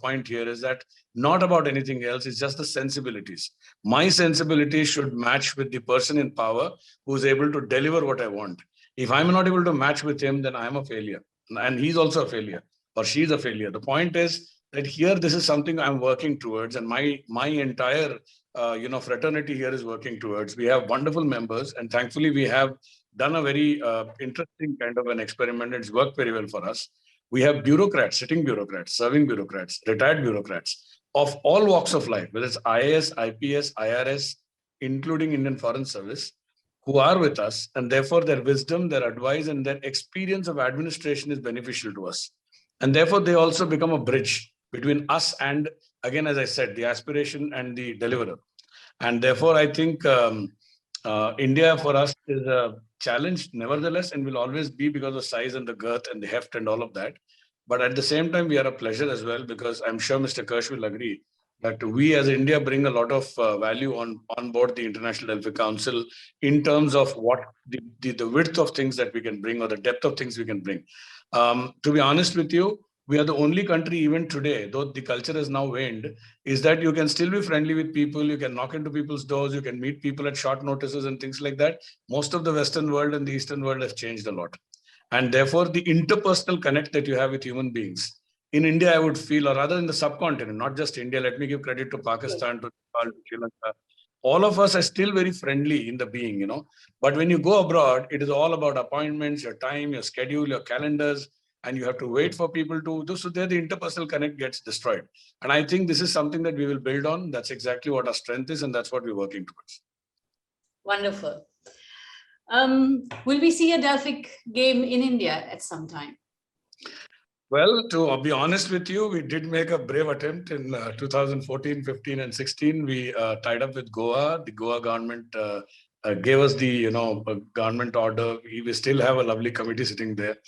point here is that not about anything else. It's just the sensibilities. My sensibilities should match with the person in power who is able to deliver what I want. If I'm not able to match with him, then I'm a failure. And he's also a failure, or she's a failure. The point is that here, this is something I'm working towards, and my entire, fraternity here is working towards. We have wonderful members, and thankfully we have done a very interesting kind of an experiment. It's worked very well for us. We have bureaucrats, sitting bureaucrats, serving bureaucrats, retired bureaucrats of all walks of life, whether it's IAS, IPS, IRS, including Indian Foreign Service, who are with us, and therefore their wisdom, their advice, and their experience of administration is beneficial to us. And therefore they also become a bridge between us and, again, as I said, the aspiration and the deliverer. And therefore, I think India for us is a challenge, nevertheless, and will always be because of size and the girth and the heft and all of that. But at the same time, we are a pleasure as well, because I'm sure Mr. Kirsch will agree that we as India bring a lot of value on board the International Delphic Council in terms of what the width of things that we can bring, or the depth of things we can bring. To be honest with you, we are the only country even today, though the culture has now waned, is that you can still be friendly with people, you can knock into people's doors, you can meet people at short notices and things like that. Most of the Western world and the Eastern world has changed a lot. And therefore, the interpersonal connect that you have with human beings, in India, I would feel, or rather in the subcontinent, not just India, let me give credit to Pakistan, to Nepal, to Sri Lanka. All of us are still very friendly in the being, But when you go abroad, it is all about appointments, your time, your schedule, your calendars, and you have to wait for people to do. So there the interpersonal connect gets destroyed. And I think this is something that we will build on. That's exactly what our strength is, and that's what we're working towards. Wonderful. Will we see a Delphic game in India at some time? Well, to be honest with you, we did make a brave attempt in 2014, 15, and 16. We tied up with Goa. The Goa government gave us the government order. We still have a lovely committee sitting there.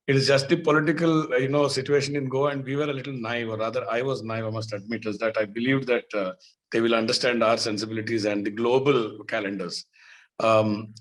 It is just the political situation in Goa, and we were a little naive, or rather I was naive, I must admit, is that I believed that they will understand our sensibilities and the global calendars,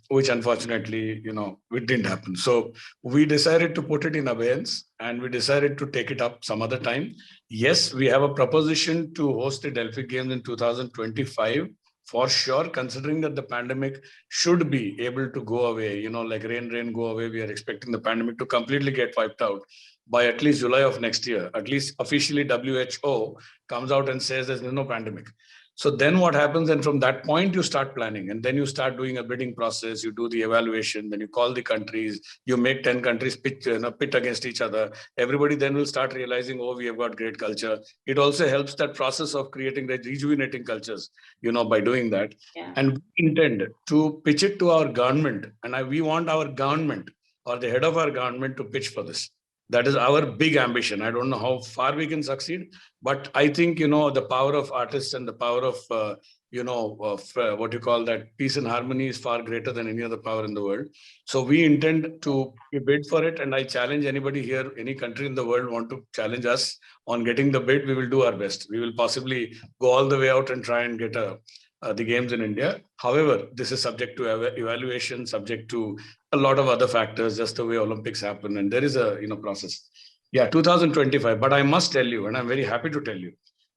which unfortunately, it didn't happen. So we decided to put it in abeyance, and we decided to take it up some other time. Yes, we have a proposition to host the Delphic Games in 2025. For sure, considering that the pandemic should be able to go away, like rain, go away. We are expecting the pandemic to completely get wiped out by at least July of next year. At least officially WHO comes out and says there's no pandemic. So then what happens? And from that point, you start planning, and then you start doing a bidding process. You do the evaluation, then you call the countries, you make 10 countries pit against each other. Everybody then will start realizing, oh, we have got great culture. It also helps that process of creating rejuvenating cultures, by doing that. Yeah. And we intend to pitch it to our government. And we want our government, or the head of our government, to pitch for this. That is our big ambition. I don't know how far we can succeed, but I think, the power of artists and the power of, what you call that, peace and harmony is far greater than any other power in the world. So we intend to bid for it. And I challenge anybody here, any country in the world want to challenge us on getting the bid, we will do our best. We will possibly go all the way out and try and get the games in India. However, this is subject to evaluation, subject to a lot of other factors, just the way Olympics happen. And there is a process. Yeah, 2025. But I must tell you, and I'm very happy to tell you,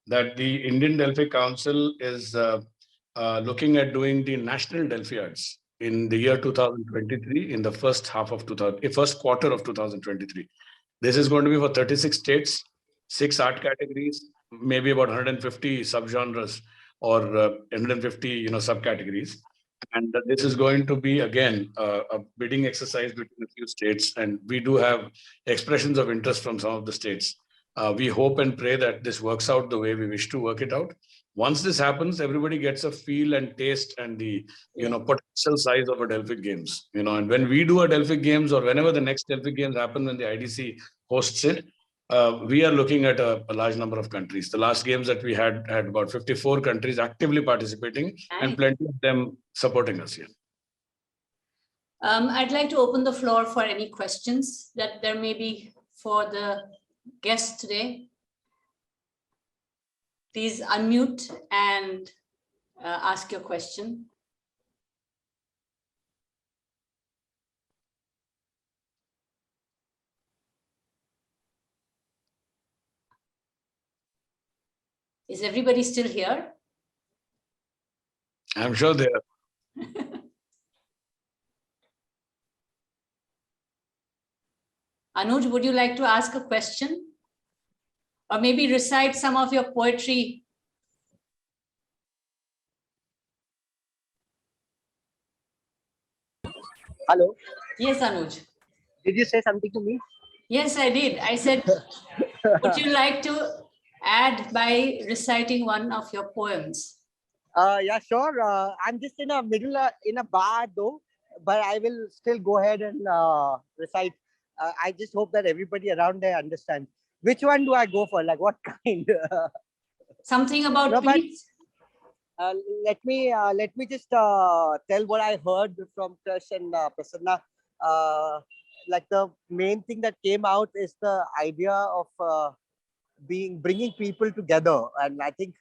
that the Indian Delphic Council is looking at doing the National Delphiads in the year 2023, in the first quarter of 2023. This is going to be for 36 states, 6 art categories, maybe about 150 subgenres or 150 subcategories. And this is going to be, again, a bidding exercise between a few states. And we do have expressions of interest from some of the states. We hope and pray that this works out the way we wish to work it out. Once this happens, everybody gets a feel and taste and the potential size of a Delphic Games. And when we do a Delphic Games, or whenever the next Delphic Games happen, when the IDC hosts it, we are looking at a large number of countries. The last games that we had about 54 countries actively participating, and plenty of them supporting us here. I'd like to open the floor for any questions that there may be for the guests today. Please unmute and ask your question. Is everybody still here? I'm sure they are. Anuj, would you like to ask a question? Or maybe recite some of your poetry? Hello. Yes, Anuj. Did you say something to me? Yes, I did. I said, would you like to add by reciting one of your poems? Yeah, sure. I'm just in a in a bar though, but I will still go ahead and recite. I just hope that everybody around there understands. Which one do I go for? Like what kind? Something about peace? Let me just tell what I heard from Kirsch and Prasanna. Like the main thing that came out is the idea of bringing people together, and I think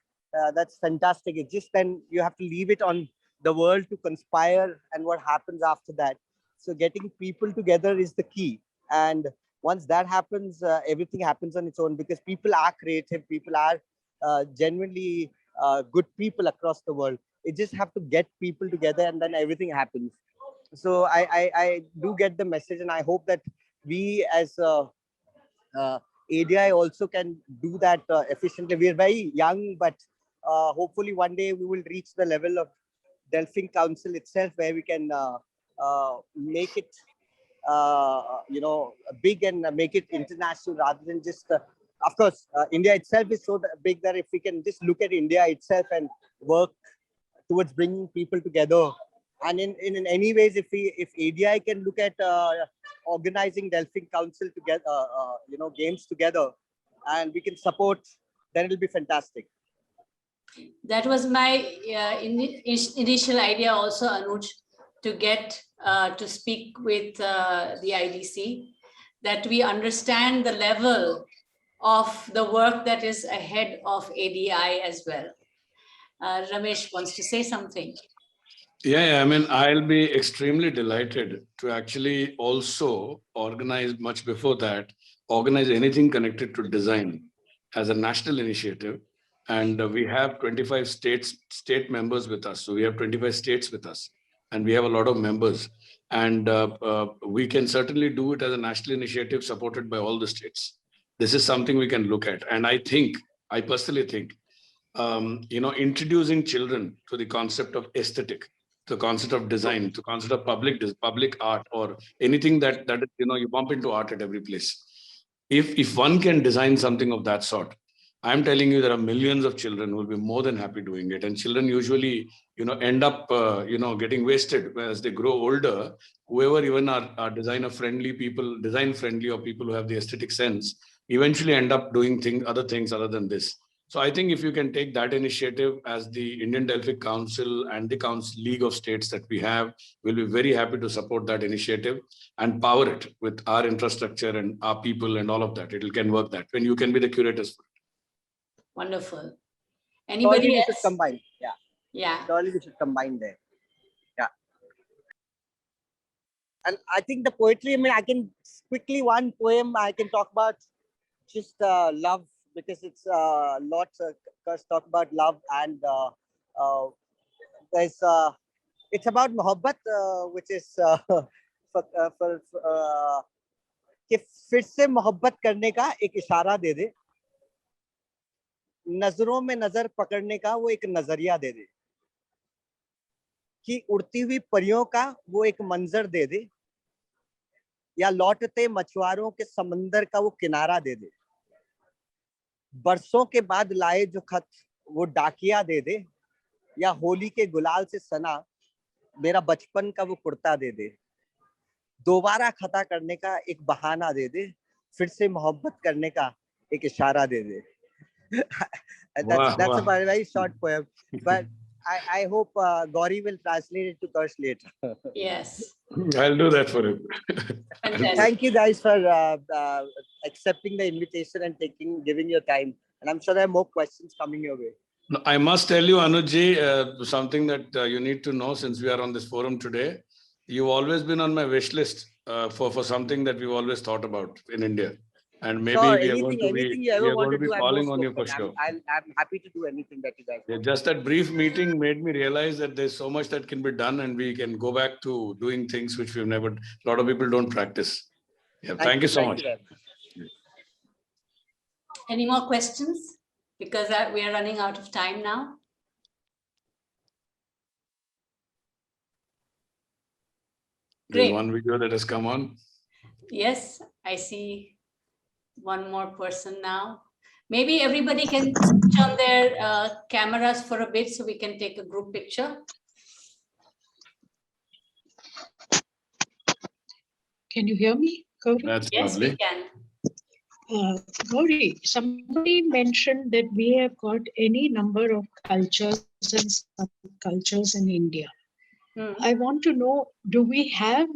that's fantastic. It's just then you have to leave it on the world to conspire and what happens after that. So getting people together is the key, and once that happens, everything happens on its own, because people are creative, people are genuinely good people across the world. It just have to get people together, and then everything happens. So I do get the message, and I hope that we as ADI also can do that efficiently. We are very young, but hopefully one day we will reach the level of Delphic Council itself, where we can make it big and make it international, rather than just of course India itself is so big that if we can just look at India itself and work towards bringing people together, and in any ways, if ADI can look at organizing Delphic Council together, games together, and we can support, then it'll be fantastic. That was my initial idea also, Anuj, to get to speak with the IDC, that we understand the level of the work that is ahead of ADI as well. Ramesh wants to say something. Yeah, I mean, I'll be extremely delighted to actually also organize, much before that, organize anything connected to design as a national initiative. And we have 25 state members with us. So we have 25 states with us, and we have a lot of members. And we can certainly do it as a national initiative supported by all the states. This is something we can look at. And I personally think, introducing children to the concept of aesthetic, the concept of design, the concept of public art, or anything that you bump into art at every place. If one can design something of that sort, I'm telling you, there are millions of children who will be more than happy doing it. And children usually, end up, getting wasted as they grow older. Whoever even are design-friendly, or people who have the aesthetic sense, eventually end up doing other things other than this. So I think if you can take that initiative, as the Indian Delphic Council and the League of States that we have, we'll be very happy to support that initiative and power it with our infrastructure and our people and all of that. It can work that when you can be the curators for it. Wonderful. Anybody else? We should combine. Yeah. Yeah. Surely we should combine there. Yeah. And I think the poetry, I mean, I can quickly, one poem I can talk about, just love, because it's lots of talk about love and there's it's about mohabbat, which is कि फिर से मोहब्बत करने का एक इशारा दे दे, नजरों में नजर पकड़ने का वो एक नजरिया दे दे, कि उड़ती हुई परियों का वो एक मंजर दे दे, या लौटते मछुआरों के समंदर का वो किनारा दे दे, बरसों के बाद लाए जो खत वो डाकिया दे दे, या होली के गुलाल से सना मेरा बचपन का वो कुर्ता दे दे, दोबारा खता करने का एक बहाना दे दे, फिर से मोहब्बत करने का एक इशारा दे दे. That's a very short poem, but I hope Gauri will translate it to Kirsch later. Yes. I'll do that for you. Thank you guys for accepting the invitation and giving your time. And I'm sure there are more questions coming your way. No, I must tell you, Anuj, something that you need to know since we are on this forum today. You've always been on my wish list for something that we've always thought about in India. And maybe sure, we are going to be calling on you for sure. I'm happy to do anything that you guys want. Just that brief meeting made me realize that there's so much that can be done and we can go back to doing things which we've never, a lot of people don't practice. Yeah, thank you so much. Any more questions? Because we are running out of time now. There's one video that has come on. Yes, I see one more person now. Maybe everybody can switch on their cameras for a bit so we can take a group picture. Can you hear me, Gauri? That's yes, lovely. we can. Gauri, somebody mentioned that we have got any number of cultures and subcultures in India. I want to know, do we have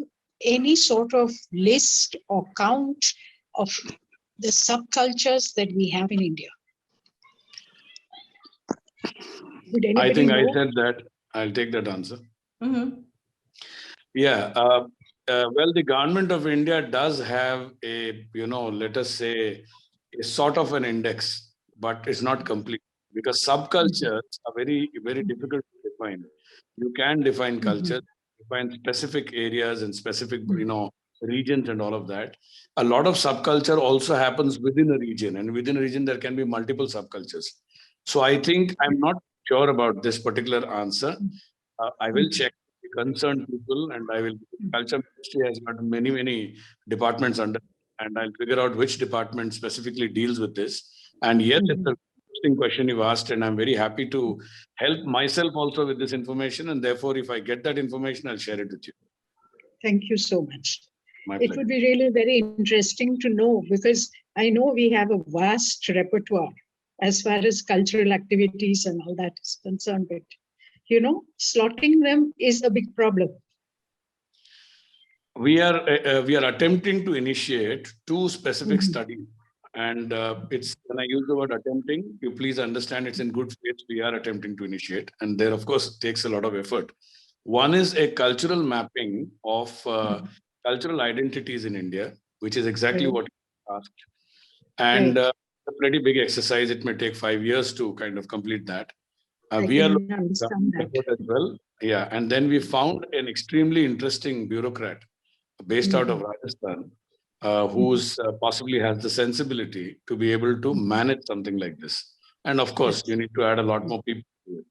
any sort of list or count of the subcultures that we have in India? I think I said that. I'll take that answer. Yeah. Well, the government of India does have a, let us say, a sort of an index, but it's not complete because subcultures are very, very difficult to define. You can define culture, define specific areas and specific, regions and all of that. A lot of subculture also happens within a region, and within a region there can be multiple subcultures. So I think I'm not sure about this particular answer. I will check the concerned people, and I will. Culture Ministry has got many, many departments under, and I'll figure out which department specifically deals with this. And yes, it's a interesting question you've asked, and I'm very happy to help myself also with this information. And therefore, if I get that information, I'll share it with you. Thank you so much. My it pleasure. would be really very interesting to know, because I know we have a vast repertoire as far as cultural activities and all that is concerned, but slotting them is a big problem. We are attempting to initiate 2 specific studies, and it's when I use the word attempting, you please understand it's in good faith. We are attempting to initiate, and there of course takes a lot of effort. One is a cultural mapping of cultural identities in India, which is exactly what you asked, and a pretty big exercise. It may take 5 years to kind of complete that. We are looking at that as well. Yeah, and then we found an extremely interesting bureaucrat based out of Rajasthan, who's possibly has the sensibility to be able to manage something like this. And of course, you need to add a lot more people to it.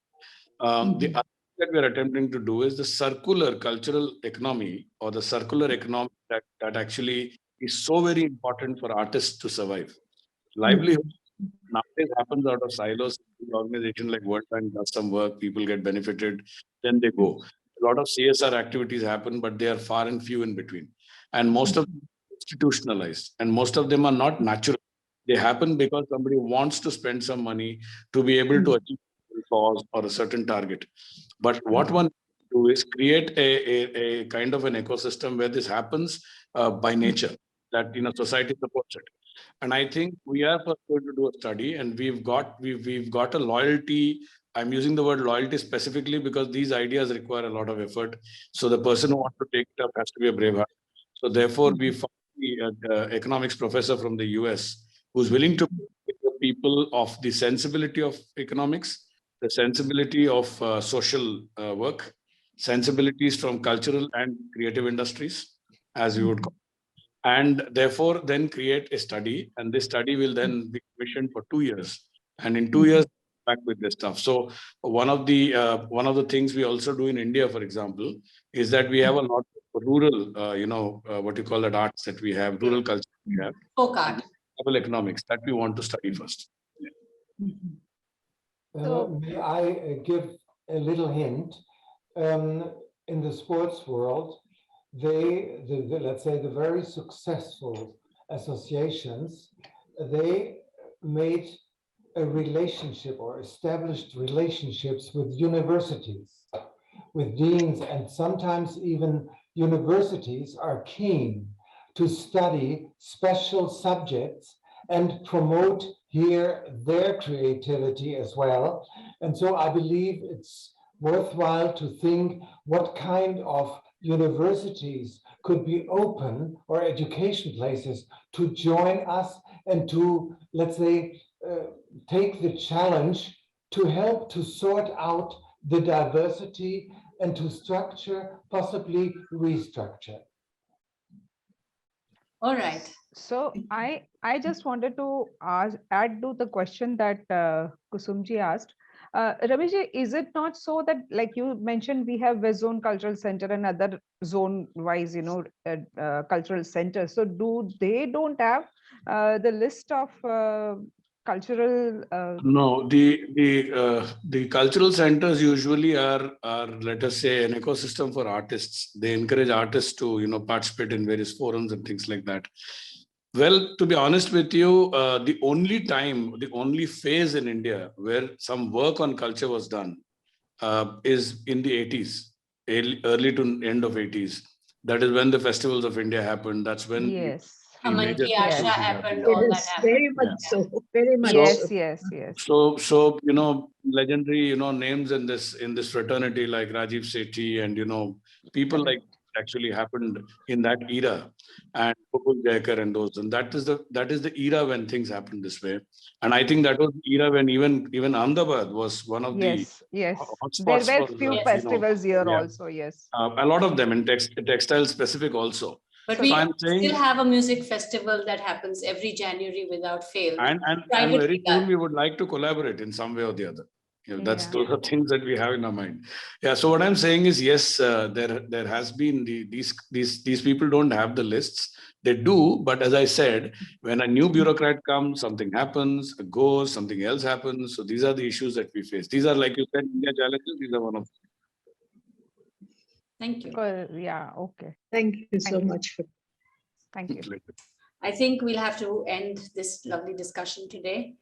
The other thing that we're attempting to do is the circular cultural economy, or the circular economy that actually is so very important for artists to survive. Livelihood nowadays happens out of silos. An organization like World Bank does some work, people get benefited, then they go. A lot of CSR activities happen, but they are far and few in between. And most of them are institutionalized, and most of them are not natural. They happen because somebody wants to spend some money to be able to achieve a cause or a certain target. But what one do is create a kind of an ecosystem where this happens by nature, that society supports it. And I think we are first going to do a study, and we've got a loyalty. I'm using the word loyalty specifically because these ideas require a lot of effort. So the person who wants to take it up has to be a brave heart. So therefore, we found the economics professor from the US who's willing to give the people of the sensibility of economics the sensibility of social work, sensibilities from cultural and creative industries, as we would call it, and therefore then create a study, and this study will then be commissioned for 2 years, and in 2 years back with this stuff. So one of the things we also do in India, for example, is that we have a lot of rural, what you call that arts that we have, rural culture we have, folk art, tribal economics that we want to study first. May I give a little hint? In the sports world, let's say the very successful associations, they made a relationship or established relationships with universities, with deans, and sometimes even universities are keen to study special subjects and promote here their creativity as well. And so I believe it's worthwhile to think what kind of universities could be open, or education places, to join us and to, let's say, take the challenge to help to sort out the diversity and to structure, possibly restructure. All right. So I just wanted to add to the question that Kusumji asked. Ramesh, is it not so that, like you mentioned, we have West Zone Cultural Center and other zone-wise, cultural centers. So they don't have the list of cultural? No, the cultural centers usually are, let us say, an ecosystem for artists. They encourage artists to participate in various forums and things like that. Well, to be honest with you, the only phase in India where some work on culture was done is in the 80s, early to end of 80s. That is when the festivals of India happened. That's when Asha happened. All that happened. Very much so. Very much so. Yes. So legendary names in this fraternity like Rajiv Sethi and people like actually happened in that era, and Gokul Jayakar and those, and that is the era when things happened this way. And I think that was the era when even Ahmedabad was one of the hotspots. There were few festivals here also. Yes, a lot of them in textile specific also. But we still have a music festival that happens every January without fail. And very soon we would like to collaborate in some way or the other. Those are things that we have in our mind. Yeah. So what I'm saying is, yes, there has been these people don't have the lists. They do, but as I said, when a new bureaucrat comes, something happens, goes, something else happens. So these are the issues that we face. These are, like you said, India challenges. These are one of them. Thank you. Yeah. Okay. Thank you so much. Thank you. I think we'll have to end this lovely discussion today.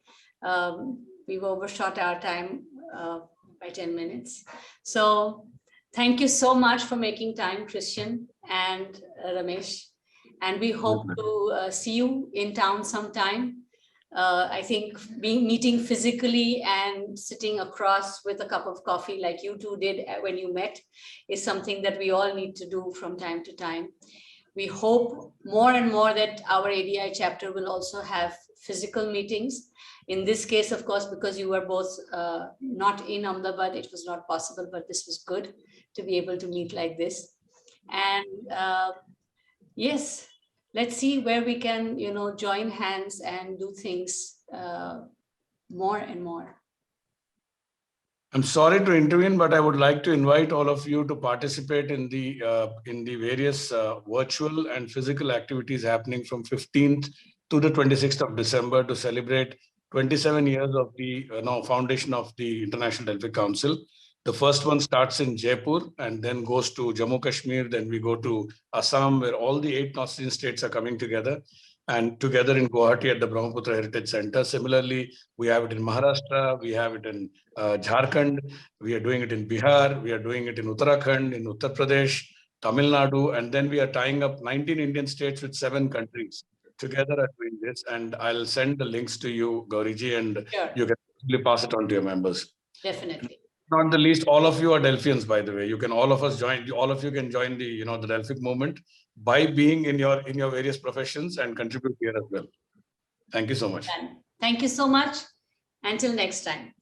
We've overshot our time by 10 minutes. So thank you so much for making time, Christian and Ramesh. And we hope to see you in town sometime. I think meeting physically and sitting across with a cup of coffee like you two did when you met is something that we all need to do from time to time. We hope more and more that our ADI chapter will also have physical meetings. In this case, of course, because you were both not in Ahmedabad, it was not possible, but this was good to be able to meet like this. And yes, let's see where we can, join hands and do things more and more. I'm sorry to intervene, but I would like to invite all of you to participate in the various virtual and physical activities happening from 15th to the 26th of December to celebrate 27 years of the foundation of the International Delphic Council. The first one starts in Jaipur and then goes to Jammu Kashmir. Then we go to Assam, where all the 8 North-Eastern states are coming together, and together in Guwahati at the Brahmaputra Heritage Center. Similarly, we have it in Maharashtra, we have it in Jharkhand, we are doing it in Bihar, we are doing it in Uttarakhand, in Uttar Pradesh, Tamil Nadu, and then we are tying up 19 Indian states with 7 countries together are doing this. And I'll send the links to you, Gauriji, and you can probably pass it on to your members. Definitely. Not the least, all of you are Delphians, by the way. You can all of you can join the the Delphic movement by being in your various professions and contribute here as well. Thank you so much. Thank you so much. Until next time.